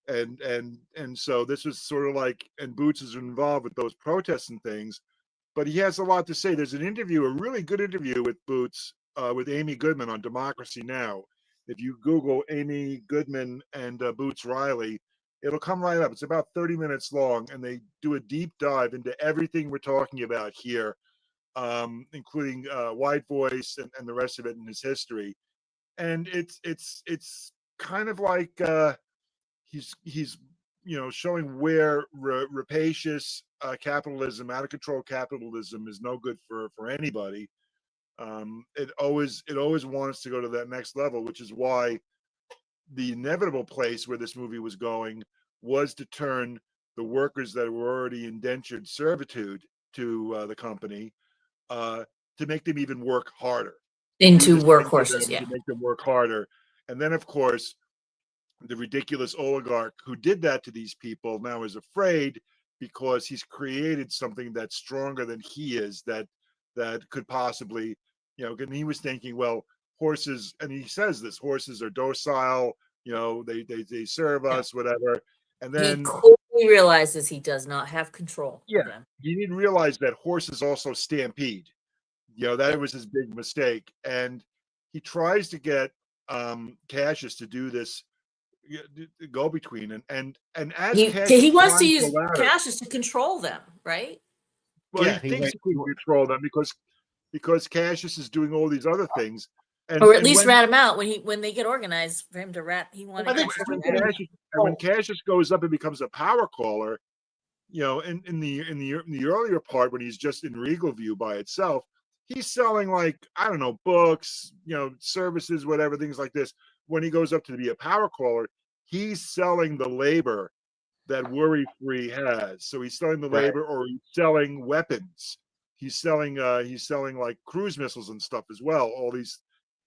Speaker 3: And so this was sort of like, and Boots is involved with those protests and things, but he has a lot to say. There's a really good interview with Boots, with Amy Goodman on Democracy Now! If you Google Amy Goodman and Boots Riley, it'll come right up. It's about 30 minutes long, and they do a deep dive into everything we're talking about here, including white voice and the rest of it in his history. And it's kind of like he's showing where rapacious capitalism, out of control capitalism, is no good for anybody. It always wants to go to that next level, which is why the inevitable place where this movie was going was to turn the workers that were already indentured servitude to the company, to make them even work harder.
Speaker 2: Into workhorses,
Speaker 3: to make them work harder. And then, of course, the ridiculous oligarch who did that to these people now is afraid, because he's created something that's stronger than he is, that could possibly, and he was thinking, well, horses, and he says this, horses are docile, they serve us, whatever. And then
Speaker 2: he quickly realizes he does not have control.
Speaker 3: Yeah, he didn't realize that horses also stampede. That was his big mistake. And he tries to get Cassius to do this go between, and as
Speaker 2: he wants to use Cassius to control them, right?
Speaker 3: Well, he thinks he can control them because Cassius is doing all these other things,
Speaker 2: or at least rat him out when they get organized for him to rat. He wanted
Speaker 3: when Cassius goes up and becomes a power caller, in the earlier part, when he's just in Regal View by itself, he's selling, like, I don't know, books, services, whatever, things like this. When he goes up to be a power caller, he's selling the labor that Worry Free has. So he's selling the labor, or he's selling weapons. He's selling like cruise missiles and stuff as well, all these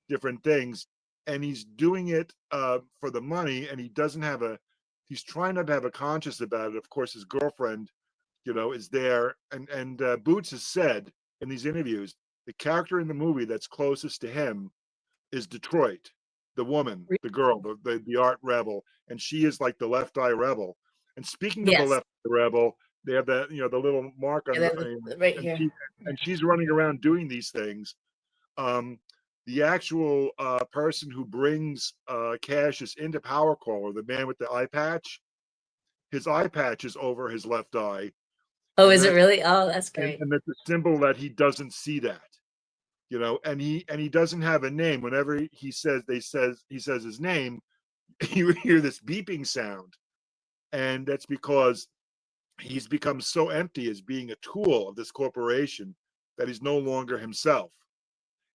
Speaker 3: different things. And he's doing it for the money, and he's trying not to have a conscience about it. Of course, his girlfriend, is there. And Boots has said in these interviews, the character in the movie that's closest to him is Detroit, the woman, the girl, the art rebel. And she is like the Left Eye rebel. And speaking of the Left Eye rebel, they have that, the little mark on
Speaker 2: right here.
Speaker 3: And she's running around doing these things. The actual person who brings Cassius into Power Caller, the man with the eye patch, his eye patch is over his left eye.
Speaker 2: Oh, is it really? Oh, that's great.
Speaker 3: And it's a symbol that he doesn't see that, and he doesn't have a name. Whenever he says his name, you hear this beeping sound. And that's because he's become so empty as being a tool of this corporation that he's no longer himself.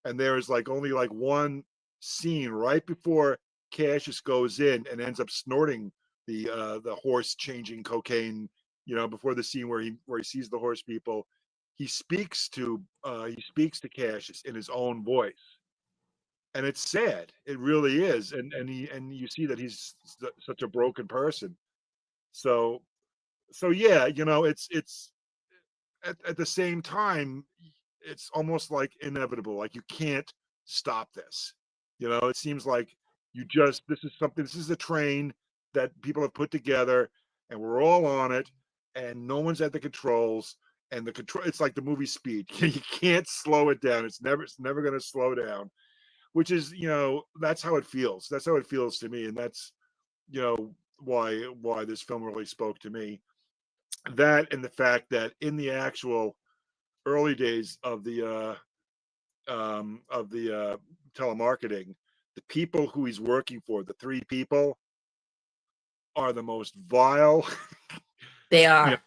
Speaker 3: And there is only one scene right before Cassius goes in and ends up snorting the horse changing cocaine, before the scene where he sees the horse people. He speaks to Cassius in his own voice. And it's sad. It really is. And you see that he's such a broken person. So yeah, it's at the same time, it's almost like inevitable. Like, you can't stop this. It seems like this is a train that people have put together, and we're all on it, and no one's at the controls. And it's like the movie Speed. You can't slow it down. It's never going to slow down, which is, that's how it feels. That's how it feels to me. And that's, why this film really spoke to me. That, and the fact that in the actual early days of the telemarketing, the people who he's working for, the three people, are the most vile.
Speaker 2: They are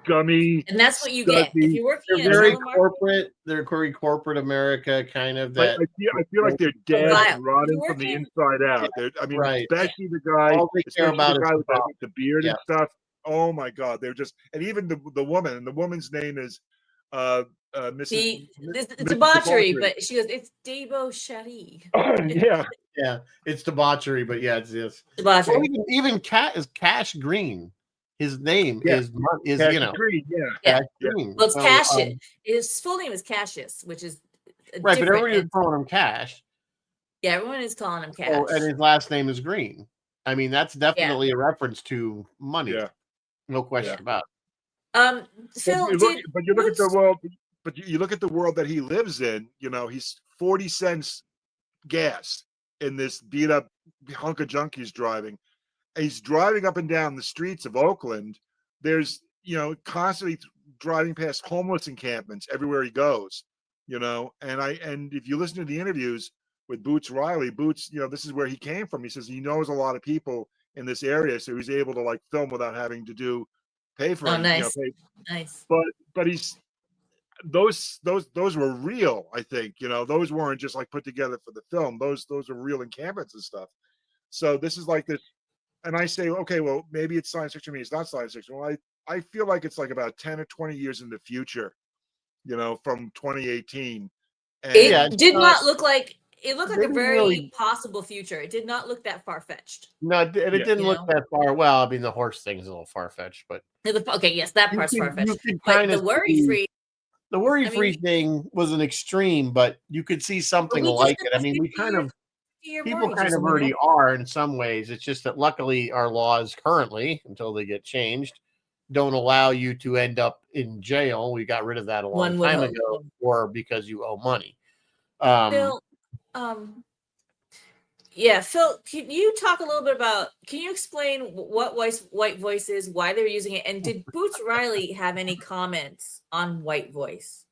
Speaker 3: gummy,
Speaker 2: and that's what you get if you're working.
Speaker 1: They're very corporate. They're very corporate America, kind of. That
Speaker 3: I feel like they're dead and rotting from the inside out. Especially the guy, with the beard and stuff. Oh my God, they're just, and even the woman, and the woman's name is Mrs.
Speaker 2: Debauchery, but she goes, it's debauchery.
Speaker 3: Yeah,
Speaker 1: it's debauchery, but it's
Speaker 2: debauchery.
Speaker 1: Well, even Cash Green. His name is Cash
Speaker 3: Green.
Speaker 1: Cash Green.
Speaker 2: Well, it's Cassius. His full name is Cassius, which is
Speaker 1: right. But everyone is calling him Cash.
Speaker 2: Yeah, everyone is calling him Cash.
Speaker 1: Oh, and his last name is Green. I mean, that's definitely a reference to money.
Speaker 3: Yeah,
Speaker 1: no question about
Speaker 2: it. Phil,
Speaker 3: but you look at the world. But you look at the world that he lives in. He's 40 cents gas in this beat up hunk of junk he's driving. He's driving up and down the streets of Oakland. There's, constantly driving past homeless encampments everywhere he goes, and if you listen to the interviews with Boots Riley, Boots, this is where he came from. He says he knows a lot of people in this area, so he's able to like film without having to pay for
Speaker 2: Oh,
Speaker 3: anything.
Speaker 2: nice. Nice.
Speaker 3: But he's those were real. I think those weren't just like put together for the film. Those are real encampments and stuff. So this is like this, and I say, okay, well maybe it's science fiction. Maybe it's not science fiction. Well, I feel like it's like about 10 or 20 years in the future, from 2018. And
Speaker 2: it did not look like it looked like a very
Speaker 1: really
Speaker 2: possible future. It did not look that far fetched.
Speaker 1: No, it didn't look that far. Well, I mean, the horse thing is a little far fetched, but
Speaker 2: Okay, yes, that part's far fetched.
Speaker 1: But
Speaker 2: the worry-free.
Speaker 1: The worry-free thing was an extreme, but you could see something like it. I mean, people kind of already are in some ways. It's just that luckily our laws currently, until they get changed, don't allow you to end up in jail. We got rid of that a long time ago, or because you owe money.
Speaker 2: Phil, Phil, can you talk a little bit about? Can you explain what white voice is, why they're using it, and did Boots Riley have any comments on white voice?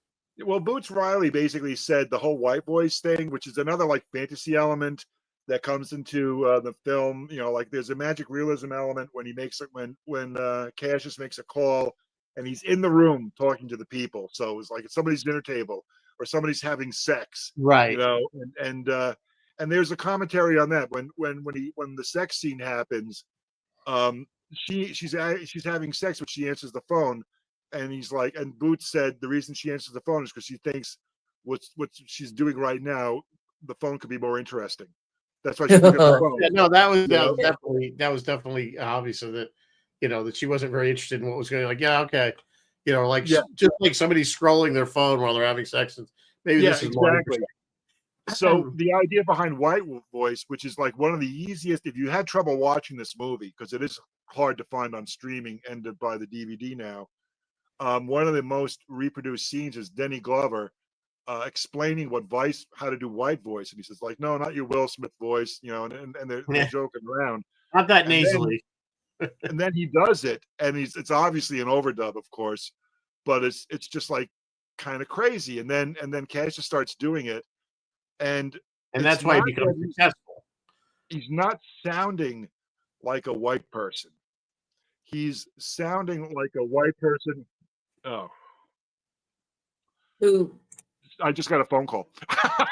Speaker 3: Well, Boots Riley basically said the whole white voice thing, which is another like fantasy element that comes into the film. Like there's a magic realism element when he makes it when Cassius makes a call and he's in the room talking to the people. So it's like at somebody's dinner table or somebody's having sex,
Speaker 1: right?
Speaker 3: And there's a commentary on that when the sex scene happens. She's having sex, but she answers the phone. And he's like, and Boots said the reason she answers the phone is because she thinks what she's doing right now, the phone could be more interesting. That's why she picked up the phone.
Speaker 1: Yeah, no, that was definitely obvious that that she wasn't very interested in what was going on. Like, yeah, okay, just like somebody scrolling their phone while they're having sex. And maybe this is exactly.
Speaker 3: So the idea behind white voice, which is like one of the easiest, if you had trouble watching this movie, because it is hard to find on streaming and to buy the DVD now. One of the most reproduced scenes is Denny Glover explaining how to do white voice, and he says like, no, not your Will Smith voice, and they're joking around,
Speaker 1: not that nasally.
Speaker 3: And then he does it, and it's obviously an overdub, of course, but it's just like kind of crazy, and then Cassius starts doing it, and
Speaker 1: that's why he becomes successful.
Speaker 3: He's not sounding like a white person. He's sounding like a white person. Oh.
Speaker 2: Who?
Speaker 3: I just got a phone call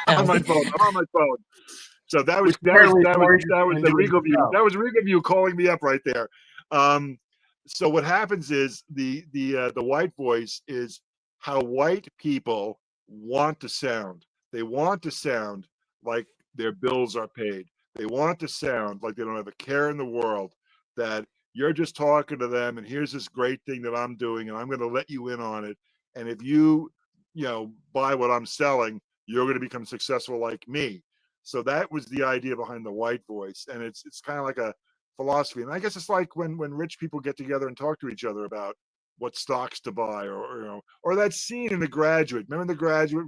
Speaker 3: on my phone. I'm on my phone. So that was the Regal View. That was Regal View calling me up right there. So what happens is the white voice is how white people want to sound. They want to sound like their bills are paid. They want to sound like they don't have a care in the world, that you're just talking to them and here's this great thing that I'm doing and I'm going to let you in on it. And if you buy what I'm selling, you're going to become successful like me. So that was the idea behind the white voice. And it's kind of like a philosophy. And I guess it's like when rich people get together and talk to each other about what stocks to buy, or that scene in The Graduate. Remember The Graduate?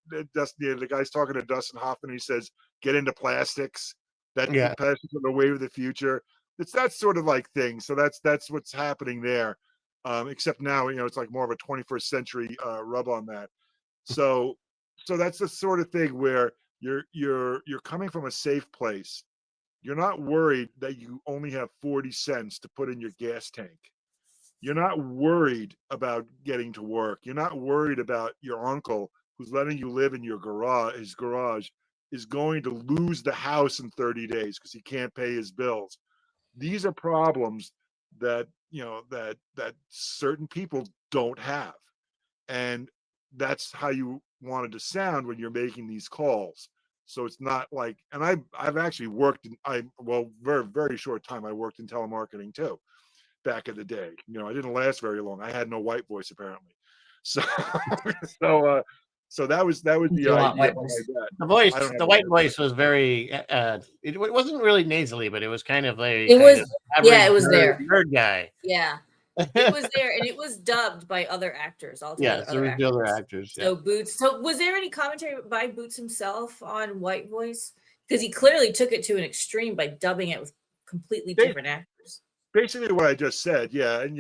Speaker 3: The guy's talking to Dustin Hoffman. He says, "Get into plastics. Plastics are the wave of the future." It's that sort of like thing. So that's what's happening there. Except now, it's like more of a 21st century rub on that. So that's the sort of thing where you're coming from a safe place. You're not worried that you only have 40 cents to put in your gas tank. You're not worried about getting to work. You're not worried about your uncle who's letting you live in his garage is going to lose the house in 30 days because he can't pay his bills. These are problems that that certain people don't have, and that's how you wanted to sound when you're making these calls. So it's not like, and I've actually worked very, very short time. I worked in telemarketing too, back in the day. I didn't last very long. I had no white voice apparently. So that was the idea.
Speaker 1: The white voice was very. It wasn't really nasally, but it was kind of like.
Speaker 2: It was there.
Speaker 1: Nerd guy.
Speaker 2: Yeah, it was there, and it was dubbed by other actors altogether.
Speaker 1: Yes, there was the other actors.
Speaker 2: So Boots. So was there any commentary by Boots himself on white voice? Because he clearly took it to an extreme by dubbing it with completely different actors.
Speaker 3: Basically what I just said, yeah, and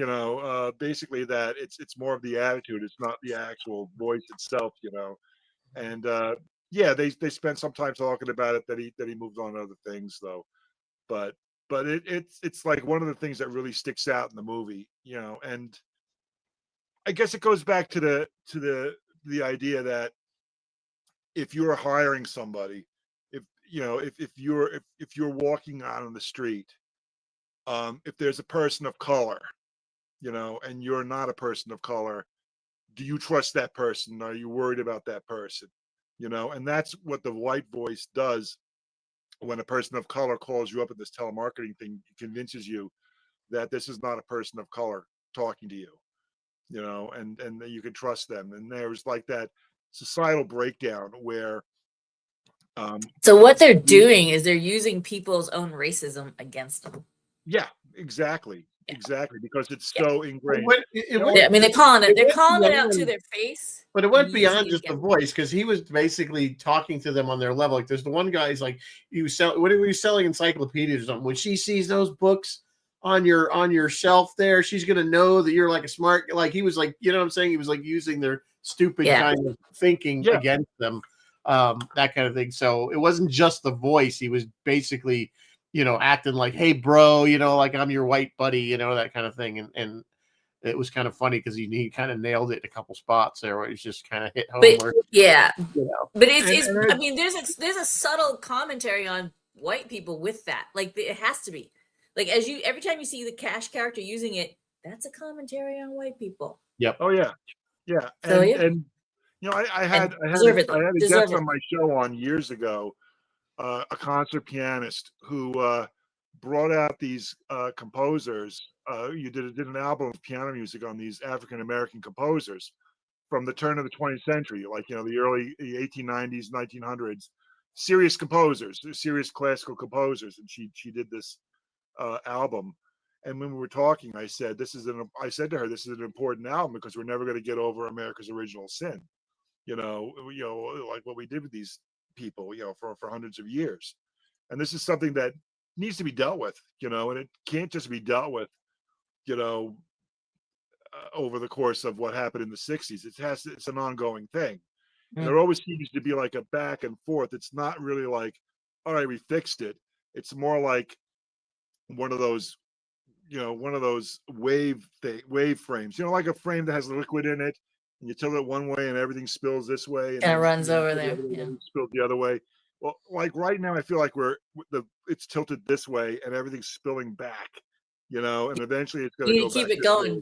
Speaker 3: basically that it's more of the attitude, it's not the actual voice itself, and they spent some time talking about it, that he moved on to other things though, but but it's like one of the things that really sticks out in the movie, and I guess it goes back to the idea that if you're hiring somebody, if you're walking out on the street, if there's a person of color, and you're not a person of color, do you trust that person? Are you worried about that person? And that's what the white voice does when a person of color calls you up at this telemarketing thing, convinces you that this is not a person of color talking to you, and that you can trust them. And there's like that societal breakdown where
Speaker 2: so what they're doing is they're using people's own racism against them.
Speaker 3: Yeah, exactly.
Speaker 2: Yeah.
Speaker 3: Exactly, because it's so ingrained.
Speaker 2: I mean, they're calling it out to their face.
Speaker 1: But it went beyond just the voice, because he was basically talking to them on their level. Like, there's the one guy, he's like, what are you selling, encyclopedias or something? When she sees those books on your shelf there, she's gonna know that you're like a smart, like he was like, you know what I'm saying? He was like using their stupid kind of thinking against them, that kind of thing. So it wasn't just the voice. He was basically, acting like, hey, bro, like I'm your white buddy, that kind of thing. And it was kind of funny because he kind of nailed it in a couple spots there where he's just kind of hit home.
Speaker 2: But it's I mean, there's a subtle commentary on white people with that. Like, it has to be. Like, every time you see the Cash character using it, that's a commentary on white people.
Speaker 1: Yep.
Speaker 3: Oh yeah. Yeah.
Speaker 2: So,
Speaker 3: and I had a guest on my show on years ago, a concert pianist who brought out these composers. You did an album of piano music on these African American composers from the turn of the 20th century, like the early 1890s, 1900s. Serious composers, serious classical composers, and she did this album. And when we were talking, I said to her, this is an important album because we're never going to get over America's original sin. Like what we did with these people, for hundreds of years. And this is something that needs to be dealt with, and it can't just be dealt with, over the course of what happened in the 60s. It's an ongoing thing. And there always seems to be like a back and forth. It's not really like, all right, we fixed it. It's more like one of those wave frames, like a frame that has liquid in it, and you tilt it one way and everything spills this way, and
Speaker 2: it runs over there.
Speaker 3: Spills the other way. Well, like right now, I feel like it's tilted this way and everything's spilling back, and eventually it's going to go
Speaker 2: keep
Speaker 3: back
Speaker 2: it going.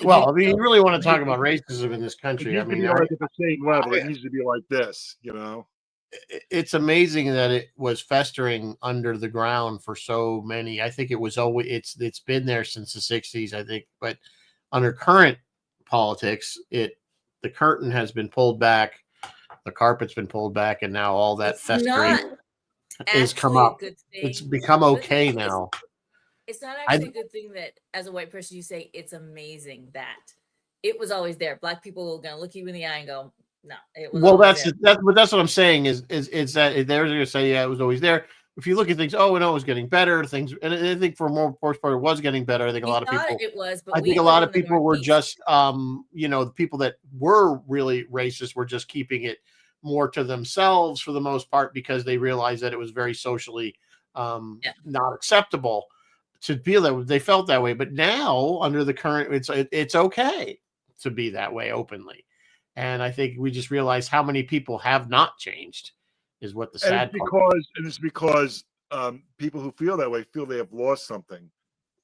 Speaker 1: Well, I mean, you really want to talk about racism in this country? I mean,
Speaker 3: like at the same level, it needs to be like this,
Speaker 1: It's amazing that it was festering under the ground for so many. I think it was always it's been there since the 60s, I think, but under current politics, the curtain has been pulled back, the carpet's been pulled back, and now all that festering has come up. It's become okay now.
Speaker 2: It's not actually a good thing that as a white person you say it's amazing that it was always there. Black people are gonna look you in the eye and go, no, it was.
Speaker 1: Well, that's what I'm saying is that they're going to say, yeah, it was always there. If you look at things, it was getting better. Things, and I think for more part, it was getting better. I think a lot of people.
Speaker 2: It was, but
Speaker 1: I think a lot of people were just, the people that were really racist were just keeping it more to themselves for the most part because they realized that it was very socially not acceptable to feel that they felt that way. But now, under the current, it's okay to be that way openly. And I think we just realized how many people have not changed is what the sad part is.
Speaker 3: And it's because people who feel that way feel they have lost something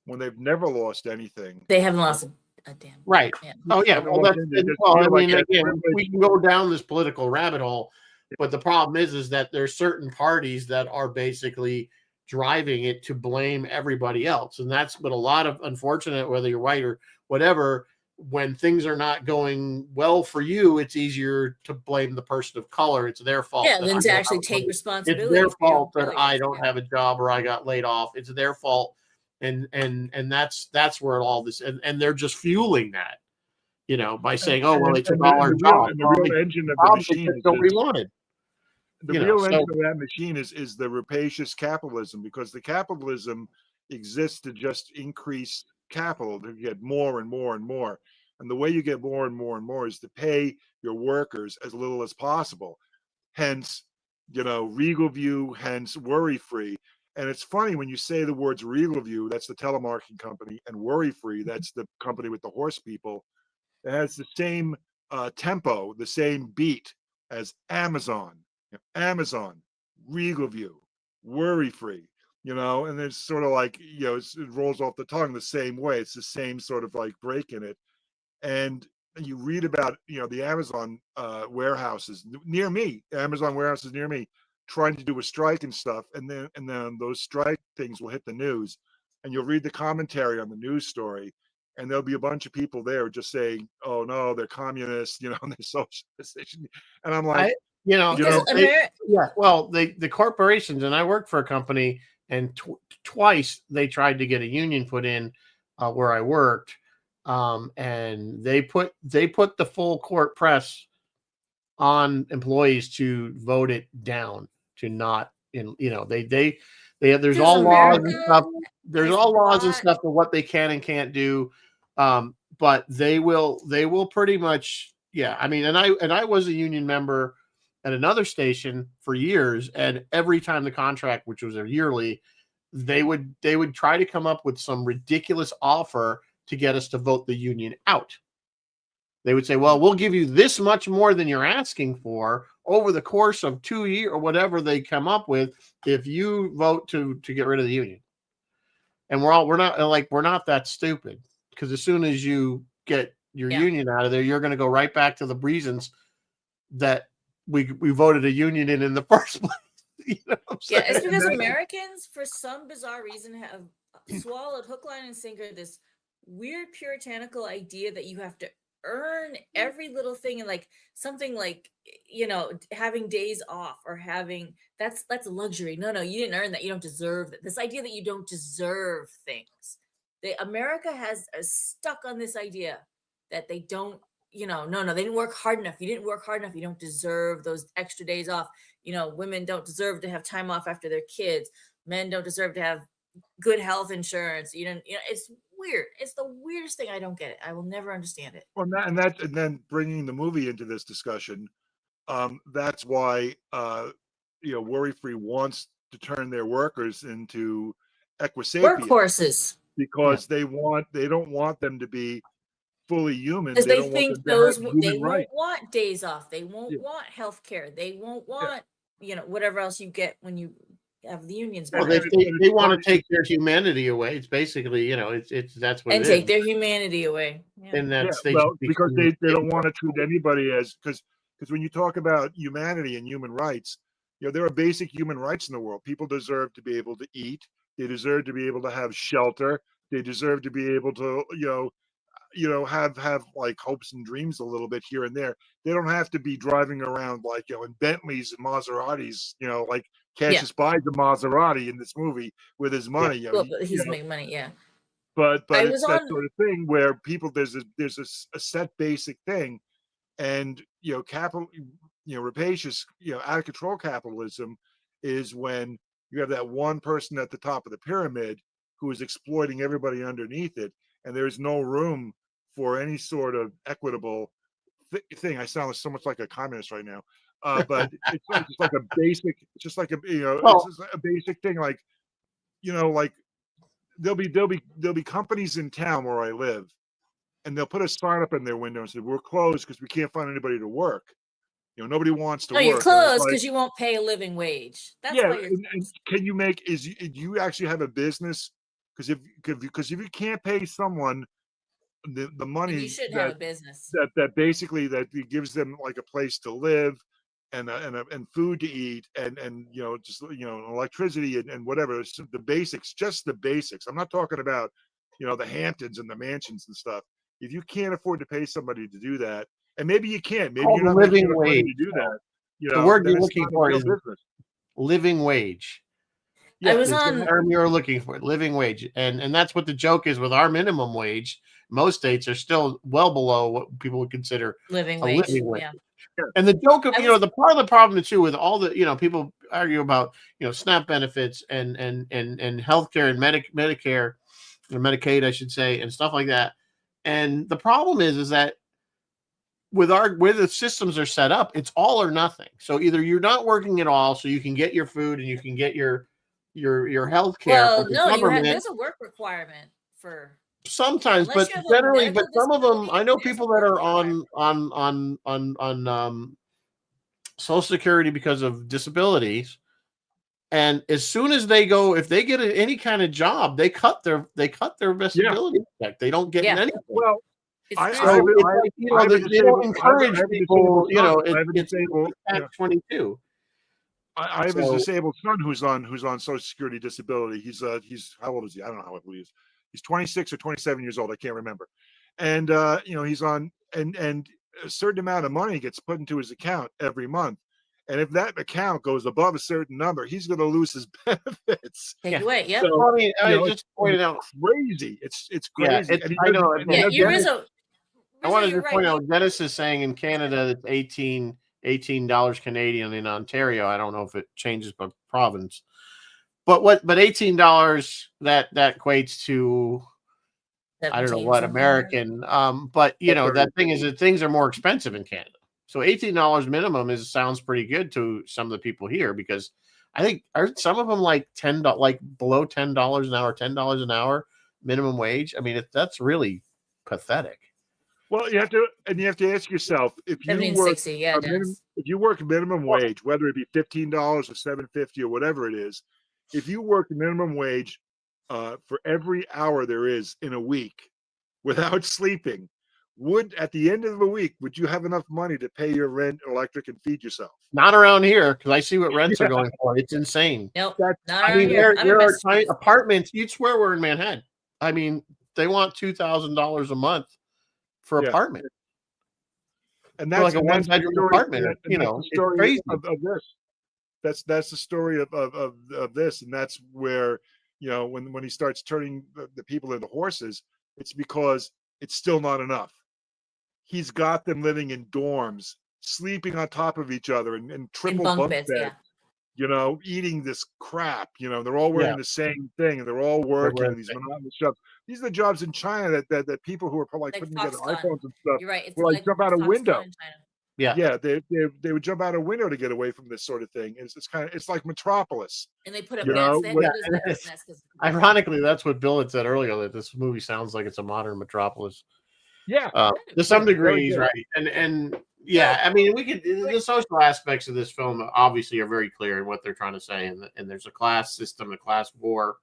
Speaker 3: when they've never lost anything.
Speaker 2: They haven't lost a damn.
Speaker 1: Right. Yeah. Oh, yeah. Well, I mean, again, we can go down this political rabbit hole, but the problem is that there's certain parties that are basically driving it to blame everybody else. And that's what a lot of, unfortunate, whether you're white or whatever, when things are not going well for you, it's easier to blame the person of color. It's their fault.
Speaker 2: Yeah, than to actually take responsibility.
Speaker 1: It's their fault that I don't have a job or I got laid off. It's their fault. And that's where all this, and they're just fueling that, by saying, they took all our jobs.
Speaker 3: The real engine of the machine is
Speaker 1: what we wanted.
Speaker 3: The real engine of that machine is the rapacious capitalism, because the capitalism exists to just increase capital, to get more and more and more. And the way you get more and more and more is to pay your workers as little as possible. Hence, Regal View, hence Worry Free. And it's funny when you say the words Regal View, that's the telemarketing company, and Worry Free, that's the company with the horse people. It has the same tempo, the same beat as Amazon. Amazon, Regal View, Worry Free, and it's sort of like, it rolls off the tongue the same way. It's the same sort of like break in it. And you read about, the Amazon warehouses near me, Amazon warehouses near me, trying to do a strike and stuff. And then those strike things will hit the news, and you'll read the commentary on the news story, and there'll be a bunch of people there just saying, "Oh no, they're communists," and they're socialists. And I'm like,
Speaker 1: well, the corporations, and I work for a company, and twice they tried to get a union put in where I worked, and they put the full court press on employees to vote it down, to not there's all laws and stuff. There's all laws and stuff for what they can and can't do, but they will pretty much, I mean, and I was a union member at another station for years, and every time the contract, which was a yearly, they would try to come up with some ridiculous offer to get us to vote the union out. They would say, well, we'll give you this much more than you're asking for over the course of 2 years, or whatever they come up with, if you vote to get rid of the union. And we're not that stupid, because as soon as you get your union out of there, you're going to go right back to the reasons that we voted a union in the first place.
Speaker 2: It's because Americans, for some bizarre reason, have swallowed hook, line, and sinker this weird puritanical idea that you have to earn every little thing, and like something like, having days off, or having that's a luxury. No, you didn't earn that. You don't deserve that. This idea that you don't deserve things. America has stuck on this idea that they don't, no, they didn't work hard enough. You didn't work hard enough. You don't deserve those extra days off. Women don't deserve to have time off after their kids. Men don't deserve to have good health insurance. It's weird. It's the weirdest thing. I don't get it. I will never understand it.
Speaker 3: Well, and then bringing the movie into this discussion, that's why Worry Free wants to turn their workers into equisapiens,
Speaker 2: workhorses,
Speaker 3: because they don't want them to be fully human.
Speaker 2: Because they think they won't want days off. They won't want health care. They won't want whatever else you get when you have the unions.
Speaker 1: Well, they want to take their humanity away. It's basically, that's what.
Speaker 2: And take their humanity away.
Speaker 1: And that's
Speaker 3: because they don't want to treat anybody as, because when you talk about humanity and human rights, there are basic human rights in the world. People deserve to be able to eat. They deserve to be able to have shelter. They deserve to be able to, have like hopes and dreams a little bit here and there. They don't have to be driving around like, in Bentleys and Maseratis, like Cassius buys a Maserati in this movie with his money.
Speaker 2: He's making money,
Speaker 3: But it's that sort of thing where people, there's a set basic thing, and rapacious, out of control capitalism is when you have that one person at the top of the pyramid who is exploiting everybody underneath it, and there's no room for any sort of equitable thing. I sound so much like a communist right now, but it's just like a basic, it's just like it's just a basic thing. Like, like there'll be companies in town where I live, and they'll put a sign up in their window and say, "We're closed because we can't find anybody to work." Nobody wants to work.
Speaker 2: You're closed because you won't pay a living wage. That's why you're closed.
Speaker 3: Can you make? Do you actually have a business? Because if you can't pay someone the money,
Speaker 2: you should have a business
Speaker 3: that basically that gives them like a place to live, and food to eat, and just electricity and whatever, the basics, just the basics. I'm not talking about the Hamptons and the mansions and stuff. If you can't afford to pay somebody to do that, and maybe you can't, maybe you're not
Speaker 1: living wage
Speaker 3: to do that.
Speaker 1: The word you're looking for is living wage.
Speaker 2: I was
Speaker 1: on the term you're looking for, living wage, and that's what the joke is with our minimum wage. Most states are still well below what people would consider
Speaker 2: living wage.
Speaker 1: Yeah. And the joke of the part of the problem too with all the people argue about SNAP benefits and healthcare and Medicare or Medicaid, I should say, and stuff like that. And the problem is that with where the systems are set up, it's all or nothing. So either you're not working at all, so you can get your food and you can get your your health care
Speaker 2: Well,
Speaker 1: from the
Speaker 2: no,
Speaker 1: government.
Speaker 2: there's a work requirement for
Speaker 1: Sometimes,
Speaker 2: unless
Speaker 1: but
Speaker 2: you have a
Speaker 1: generally, but
Speaker 2: medical
Speaker 1: some of them,
Speaker 2: disability,
Speaker 1: I know
Speaker 2: there's a
Speaker 1: people that
Speaker 2: work
Speaker 1: are
Speaker 2: requirement.
Speaker 1: on Social Security because of disabilities, and as soon as they go, if they get any kind of job, they cut their disability check. They don't get
Speaker 2: Yeah.
Speaker 1: anything.
Speaker 3: Well,
Speaker 2: It's
Speaker 3: I
Speaker 2: crazy.
Speaker 3: have,
Speaker 1: So it's
Speaker 3: I,
Speaker 1: like,
Speaker 3: I have a
Speaker 1: they don't
Speaker 3: disabled,
Speaker 1: encourage
Speaker 3: I have a
Speaker 1: people.
Speaker 3: disabled son. I have a
Speaker 1: It's
Speaker 3: disabled,
Speaker 1: catch 22.
Speaker 3: I have a
Speaker 1: So
Speaker 3: disabled son who's on Social Security disability. He's how old is he? I don't know how old he is. He's 26 or 27 years old. I can't remember. And he's on and a certain amount of money gets put into his account every month. And if that account goes above a certain number, he's going to lose his benefits.
Speaker 2: Take it away. Yep.
Speaker 3: So
Speaker 1: I mean, I just pointed out.
Speaker 3: crazy. It's
Speaker 1: Yeah,
Speaker 3: crazy. And he
Speaker 1: I
Speaker 3: doesn't-
Speaker 1: know.
Speaker 3: and
Speaker 2: Yeah,
Speaker 3: he
Speaker 2: you're
Speaker 3: doesn't-
Speaker 2: Rizzo.
Speaker 1: I wanted
Speaker 2: You're
Speaker 1: to point
Speaker 2: right.
Speaker 1: out Dennis is saying in Canada it's $18 Canadian. In Ontario, I don't know if it changes by province, but $18 that equates to, I don't know
Speaker 2: 17
Speaker 1: what
Speaker 2: something.
Speaker 1: American. But that thing is that things are more expensive in Canada. So $18 minimum sounds pretty good to some of the people here, because I think aren't some of them like like below $10 an hour, $10 an hour minimum wage. I mean, that's really pathetic.
Speaker 3: Well, you have to ask yourself, if you work
Speaker 2: 1760, yeah,
Speaker 3: if you work minimum wage, whether it be $15 or $7.50 or whatever it is, if you work minimum wage for every hour there is in a week without sleeping, at the end of the week, would you have enough money to pay your rent, electric, and feed yourself?
Speaker 1: Not around here, because I see what rents are going for. It's insane.
Speaker 2: Nope.
Speaker 3: That's-
Speaker 2: Not
Speaker 1: I
Speaker 2: around
Speaker 1: mean,
Speaker 2: here.
Speaker 1: there are tiny apartments. You'd swear we're in Manhattan. I mean, they want $2,000 a month for apartment.
Speaker 3: And
Speaker 1: For
Speaker 3: that's
Speaker 1: like a one-bedroom apartment.
Speaker 3: that's the
Speaker 1: It's
Speaker 3: story
Speaker 1: crazy.
Speaker 3: of this. That's the story of this, and that's where when he starts turning the people into horses, it's because it's still not enough. He's got them living in dorms, sleeping on top of each other, and triple bunk beds. Eating this crap. They're all wearing the same thing, and they're all working these monotonous jobs. These are the jobs in China that people who are probably putting together iPhones and stuff.
Speaker 2: You're right. It's
Speaker 3: will jump out a window.
Speaker 2: In China.
Speaker 1: Yeah,
Speaker 3: they would jump out a window to get away from this sort of thing. It's like Metropolis.
Speaker 2: And they put up nets.
Speaker 1: Ironically, that's what Bill had said earlier, that this movie sounds like it's a modern Metropolis.
Speaker 3: Yeah,
Speaker 1: to some degree, he's right. And yeah, I mean, the social aspects of this film obviously are very clear in what they're trying to say, and there's a class system, a class war,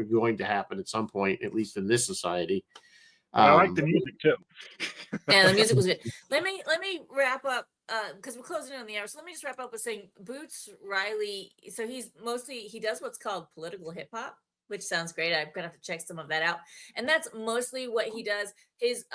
Speaker 1: going to happen at some point, at least in this society.
Speaker 3: I like the music too.
Speaker 2: Yeah, the music was good. Let me wrap up because we're closing in on the hour. So let me just wrap up with saying Boots Riley. So he does what's called political hip hop, which sounds great. I'm gonna have to check some of that out. And that's mostly what he does. His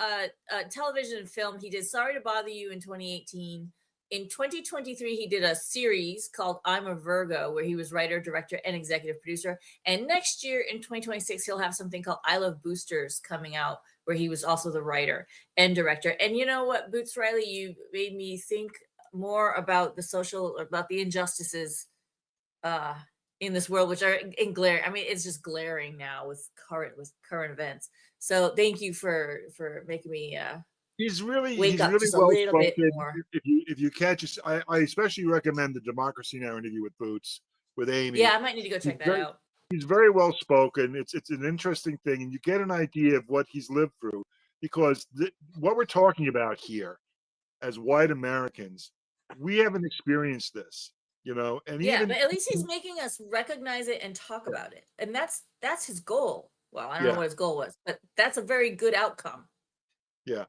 Speaker 2: television and film, he did Sorry to Bother You in 2018. In 2023, he did a series called I'm a Virgo, where he was writer, director, and executive producer. And next year in 2026, he'll have something called I Love Boosters coming out, where he was also the writer and director. And you know what, Boots Riley, you made me think more about about the injustices in this world, which are I mean, it's just glaring now with current events. So thank you for making me
Speaker 3: he's really
Speaker 2: wake up
Speaker 3: well
Speaker 2: just a little bit
Speaker 3: spoken.
Speaker 2: more.
Speaker 3: If you catch, I especially recommend the Democracy Now! Interview with Boots with Amy.
Speaker 2: Yeah, I might need to go check that out.
Speaker 3: He's very well spoken. It's an interesting thing, and you get an idea of what he's lived through, because what we're talking about here, as white Americans, we haven't experienced this, and
Speaker 2: but at least he's making us recognize it and talk about it, and that's his goal. Well, I don't know what his goal was, but that's a very good outcome.
Speaker 3: Yeah,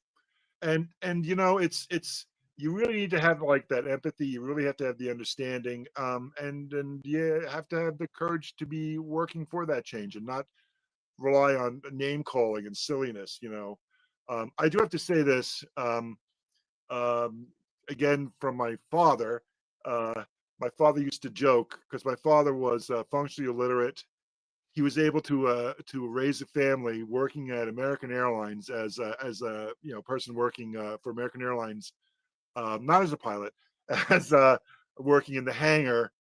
Speaker 3: and it's you really need to have like that empathy. You really have to have the understanding, and you have to have the courage to be working for that change and not rely on name calling and silliness. I do have to say this again from my father. My father used to joke, because my father was functionally illiterate. He was able to raise a family working at American Airlines as a person working for American Airlines, not as a pilot, as working in the hangar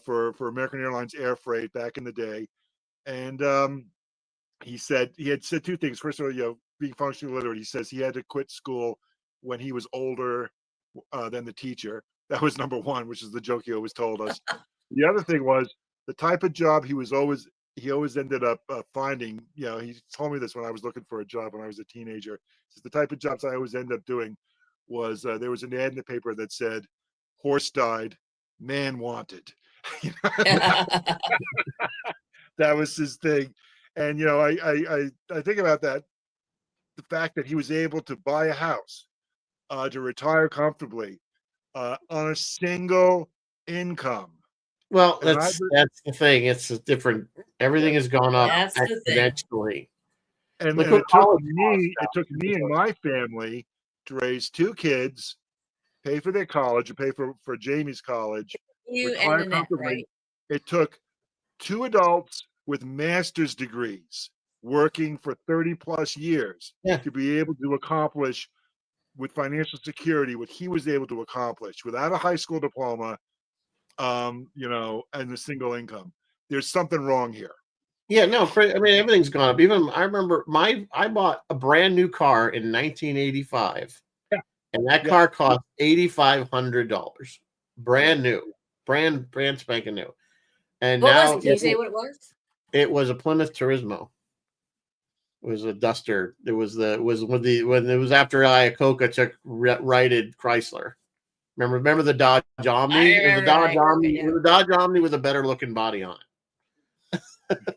Speaker 3: for American Airlines air freight back in the day. And he had said two things. First of all, being functionally illiterate, he says he had to quit school when he was older than the teacher. That was number one, which is the joke he always told us. The other thing was, the type of job he always ended up finding. You know, he told me this when I was looking for a job when I was a teenager. He says, the type of jobs I always end up doing was there was an ad in the paper that said, "Horse died, man wanted." You know, that was his thing. And you know, I think about that, the fact that he was able to buy a house, to retire comfortably, on a single income.
Speaker 1: Well,
Speaker 3: And
Speaker 1: that's the thing. It's a different. Everything has gone up
Speaker 2: That's the thing.
Speaker 1: exponentially.
Speaker 3: and
Speaker 1: Look
Speaker 3: it
Speaker 1: what
Speaker 3: took
Speaker 1: college
Speaker 3: me,
Speaker 1: costs
Speaker 3: it took me and my family to raise 2 kids, pay for their college, and pay for Jamie's college,
Speaker 2: You and
Speaker 3: retire
Speaker 2: Nanette,
Speaker 3: comfortably.
Speaker 2: right?
Speaker 3: It took 2 adults with master's degrees working for 30 plus years
Speaker 1: Yeah.
Speaker 3: to be able to accomplish with financial security what he was able to accomplish without a high school diploma, you know, and a single income. There's something wrong here.
Speaker 1: Yeah, no, I mean everything's gone up. Even I remember I bought a brand new car in 1985,
Speaker 3: Yeah.
Speaker 1: and that
Speaker 3: Yeah.
Speaker 1: car cost $8,500, brand new, brand spanking new. And
Speaker 2: What
Speaker 1: now
Speaker 2: was it? Can you say what it was?
Speaker 1: it was a Plymouth Turismo. It was a Duster. It was when it was after Iacocca took righted Chrysler. Remember the Dodge Omni? It was a Dodge Omni. It was a Dodge Omni with a better looking body on it. It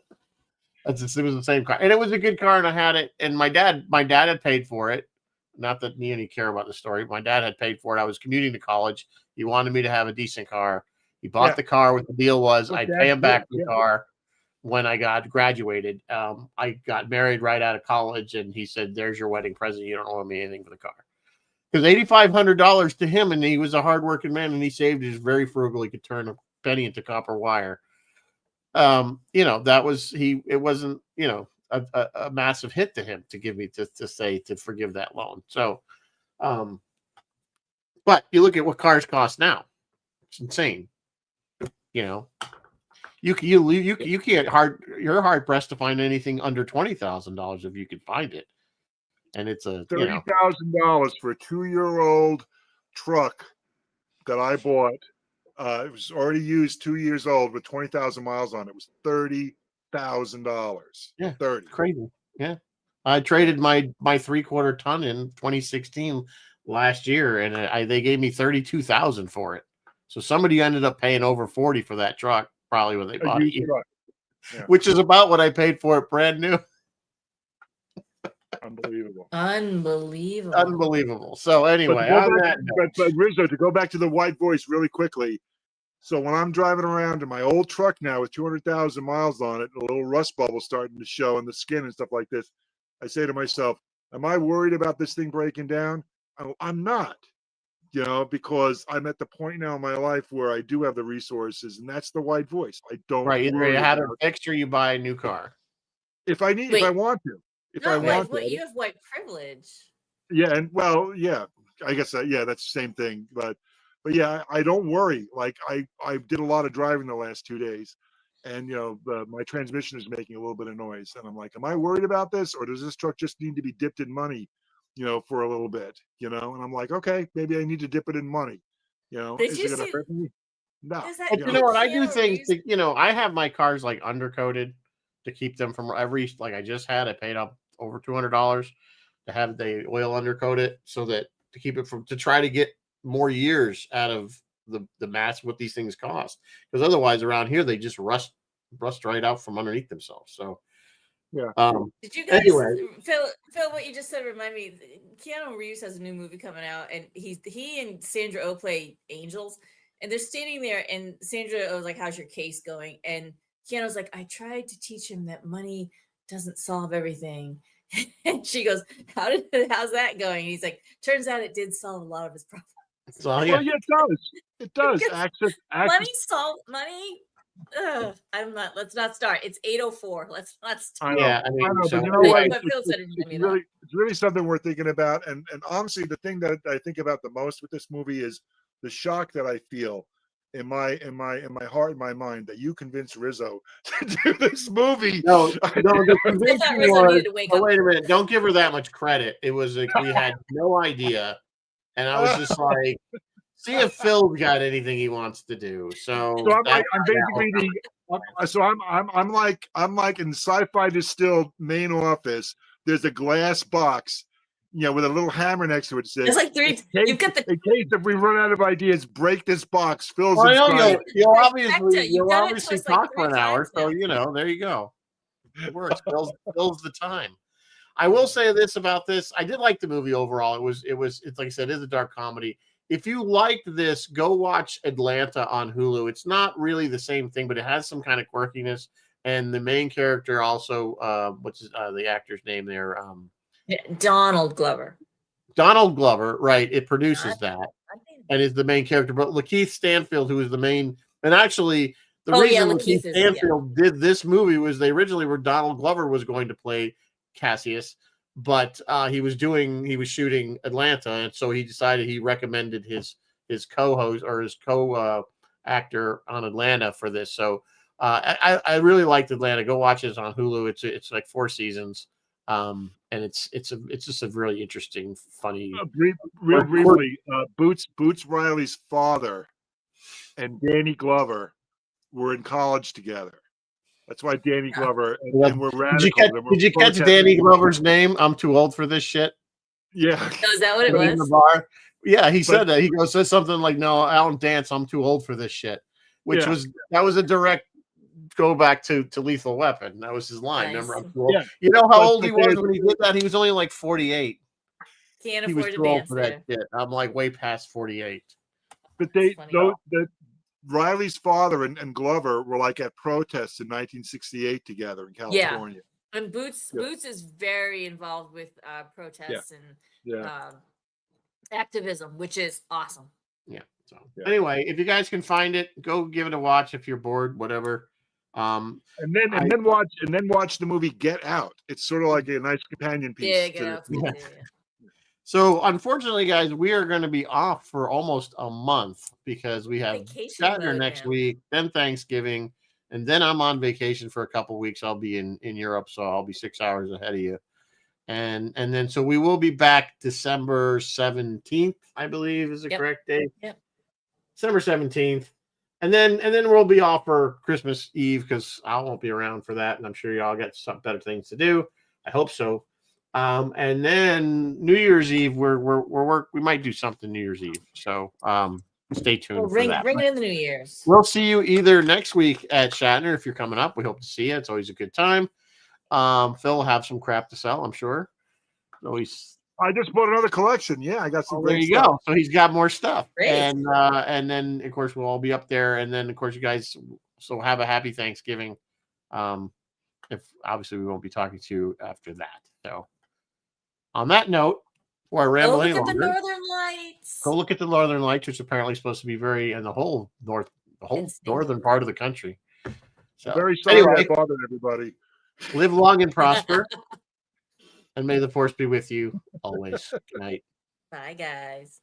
Speaker 1: was the same car, and it was a good car, and I had it. And my dad had paid for it. Not that me and you care about the story. My dad had paid for it. I was commuting to college. He wanted me to have a decent car. He bought the car. What the deal was, I'd pay him back the car when I graduated. I got married right out of college, and he said, "There's your wedding present. You don't owe me anything for the car." Because $8,500 to him, and he was a hardworking man, and he saved his very frugal. He could turn a penny into copper wire. You know, that was it wasn't, you know, a massive hit to him to give me to forgive that loan. So, but you look at what cars cost now, it's insane. You know, you can't you're hard pressed to find anything under $20,000 if you could find it. And it's a
Speaker 3: $30,000 for a 2-year-old truck that I bought. It was already used, 2 years old with 20,000 miles on it. It was $30,000.
Speaker 1: Yeah,
Speaker 3: 30.
Speaker 1: Crazy. Yeah, I traded my 3/4 ton in 2016 last year, and they gave me 32,000 for it. So somebody ended up paying over 40 for that truck, probably when they bought it,
Speaker 3: yeah.
Speaker 1: Which is about what I paid for it brand new. Unbelievable. So anyway,
Speaker 3: but Rizzo, to go back to the white voice really quickly. So when I'm driving around in my old truck now with 200,000 miles on it, a little rust bubble starting to show on the skin and stuff like this, I say to myself, am I worried about this thing breaking down? I'm not, you know, because I'm at the point now in my life where I do have the resources, and that's the white voice. I don't
Speaker 1: either you had a fix or you buy a new car.
Speaker 3: If I want to.
Speaker 2: You have white privilege.
Speaker 3: Yeah, and well, yeah, I guess that's the same thing. But yeah, I don't worry. Like I did a lot of driving the last 2 days, and you know, my transmission is making a little bit of noise, and I'm like, am I worried about this, or does this truck just need to be dipped in money, you know, for a little bit, you know? And I'm like, okay, maybe I need to dip it in money, you know.
Speaker 2: Did
Speaker 3: is
Speaker 2: you
Speaker 3: it gonna
Speaker 2: see?
Speaker 3: hurt me? No.
Speaker 1: But you know what? I do things to, you know, I have my cars like undercoated to keep them from like I just had. I paid up over $200 to have the oil undercoated so that to keep it to try to get more years out of the mass what these things cost, because otherwise around here they just rust right out from underneath themselves. So
Speaker 3: yeah.
Speaker 2: Did you guys,
Speaker 1: anyway,
Speaker 2: Phil, what you just said remind me, Keanu Reeves has a new movie coming out, and he and Sandra Oh play angels, and they're standing there, and Sandra was like, how's your case going? And Keanu's like, I tried to teach him that money doesn't solve everything. And she goes, how's that going? And he's like, turns out it did solve a lot of his problems.
Speaker 1: So yeah,
Speaker 3: it does. Access.
Speaker 2: Money. Let's not start. It's 8:04. Let's not start.
Speaker 1: Yeah, I
Speaker 3: know,
Speaker 1: so,
Speaker 3: but you know what?
Speaker 2: It's
Speaker 3: really something worth thinking about. And honestly, the thing that I think about the most with this movie is the shock that I feel in my heart and my mind that you convinced Rizzo to do this movie.
Speaker 1: No, the conviction was, wait a minute, don't give her that much credit. It was like we had no idea, and I was just like, see if Phil's got anything he wants to do. So,
Speaker 3: So I'm
Speaker 1: that's
Speaker 3: basically I'm like in Sci-Fi Distilled main office. There's a glass box, with a little hammer next to it. Says,
Speaker 2: It's like three. You've got the.
Speaker 3: in case if we run out of ideas, break this box. Phil's
Speaker 1: Well, I know
Speaker 3: inscribed.
Speaker 1: you'll
Speaker 2: You've done it to
Speaker 1: obviously
Speaker 2: us like
Speaker 1: talk for
Speaker 2: 3
Speaker 1: an hour,
Speaker 2: times now.
Speaker 1: so there you go. It works. Fills the time. I will say this about this. I did like the movie overall. It's like I said, it is a dark comedy. If you liked this, go watch Atlanta on Hulu. It's not really the same thing, but it has some kind of quirkiness. And the main character also, what's the actor's name there?
Speaker 2: Donald Glover.
Speaker 1: Donald Glover, right? It produces that and is the main character. But Lakeith Stanfield, who is the main, and actually the reason Lakeith Stanfield did this movie was they originally were Donald Glover was going to play Cassius, but he was shooting Atlanta, and so he recommended his co-host or his co-actor on Atlanta for this. So I really liked Atlanta. Go watch it on Hulu. It's like 4 seasons, and it's just a really interesting, funny.
Speaker 3: Real briefly, Boots Riley's father and Danny Glover were in college together. That's why Danny Glover and we're radical.
Speaker 1: Did you catch Danny Glover's name? I'm too old for this shit.
Speaker 3: Yeah.
Speaker 2: Oh, is that what it was?
Speaker 1: In the bar. Yeah, he said that. He says something like, "No, I don't dance. I'm too old for this shit," which was a direct go back to Lethal Weapon. That was his line.
Speaker 2: Nice.
Speaker 1: Remember, I'm too old.
Speaker 3: Yeah.
Speaker 1: You know how old he was when he did that? He was only like 48.
Speaker 2: Can't
Speaker 1: He was
Speaker 2: afford
Speaker 1: too
Speaker 2: to
Speaker 1: old
Speaker 2: dance
Speaker 1: for
Speaker 2: there.
Speaker 1: that shit. I'm like way past 48.
Speaker 3: But Riley's father and Glover were like at protests in 1968 together in California.
Speaker 2: Yeah. And Boots is very involved with protests and activism, which is awesome.
Speaker 1: Yeah. So anyway, if you guys can find it, go give it a watch if you're bored, whatever.
Speaker 3: And then watch the movie Get Out. It's sort of like a nice companion piece.
Speaker 2: Yeah, Get Out.
Speaker 1: So unfortunately, guys, we are going to be off for almost a month because we have Shatner next week, then Thanksgiving, and then I'm on vacation for a couple of weeks. I'll be in Europe, so I'll be 6 hours ahead of you. And then so we will be back December 17th, I believe is the correct date.
Speaker 2: Yep.
Speaker 1: December 17th. And then we'll be off for Christmas Eve because I won't be around for that, and I'm sure y'all got some better things to do. I hope so. And then New Year's Eve, we might do something New Year's Eve. So stay tuned for that.
Speaker 2: Bring it in the New Year's.
Speaker 1: We'll see you either next week at Shatner if you're coming up. We hope to see you. It's always a good time. Phil will have some crap to sell, I'm sure.
Speaker 3: I just bought another collection. Yeah, I got some.
Speaker 1: There you go. So he's got more stuff.
Speaker 2: Great.
Speaker 1: And then of course we'll all be up there. And then of course you guys so have a happy Thanksgiving. If obviously we won't be talking to you after that. So on that note, before I ramble any longer,
Speaker 2: the Northern Lights.
Speaker 1: Go look at the Northern Lights, which apparently is supposed to be very in the whole northern part of the country. So
Speaker 3: very sorry I bothered everybody.
Speaker 1: Live long and prosper. And may the force be with you always. Good night.
Speaker 2: Bye, guys.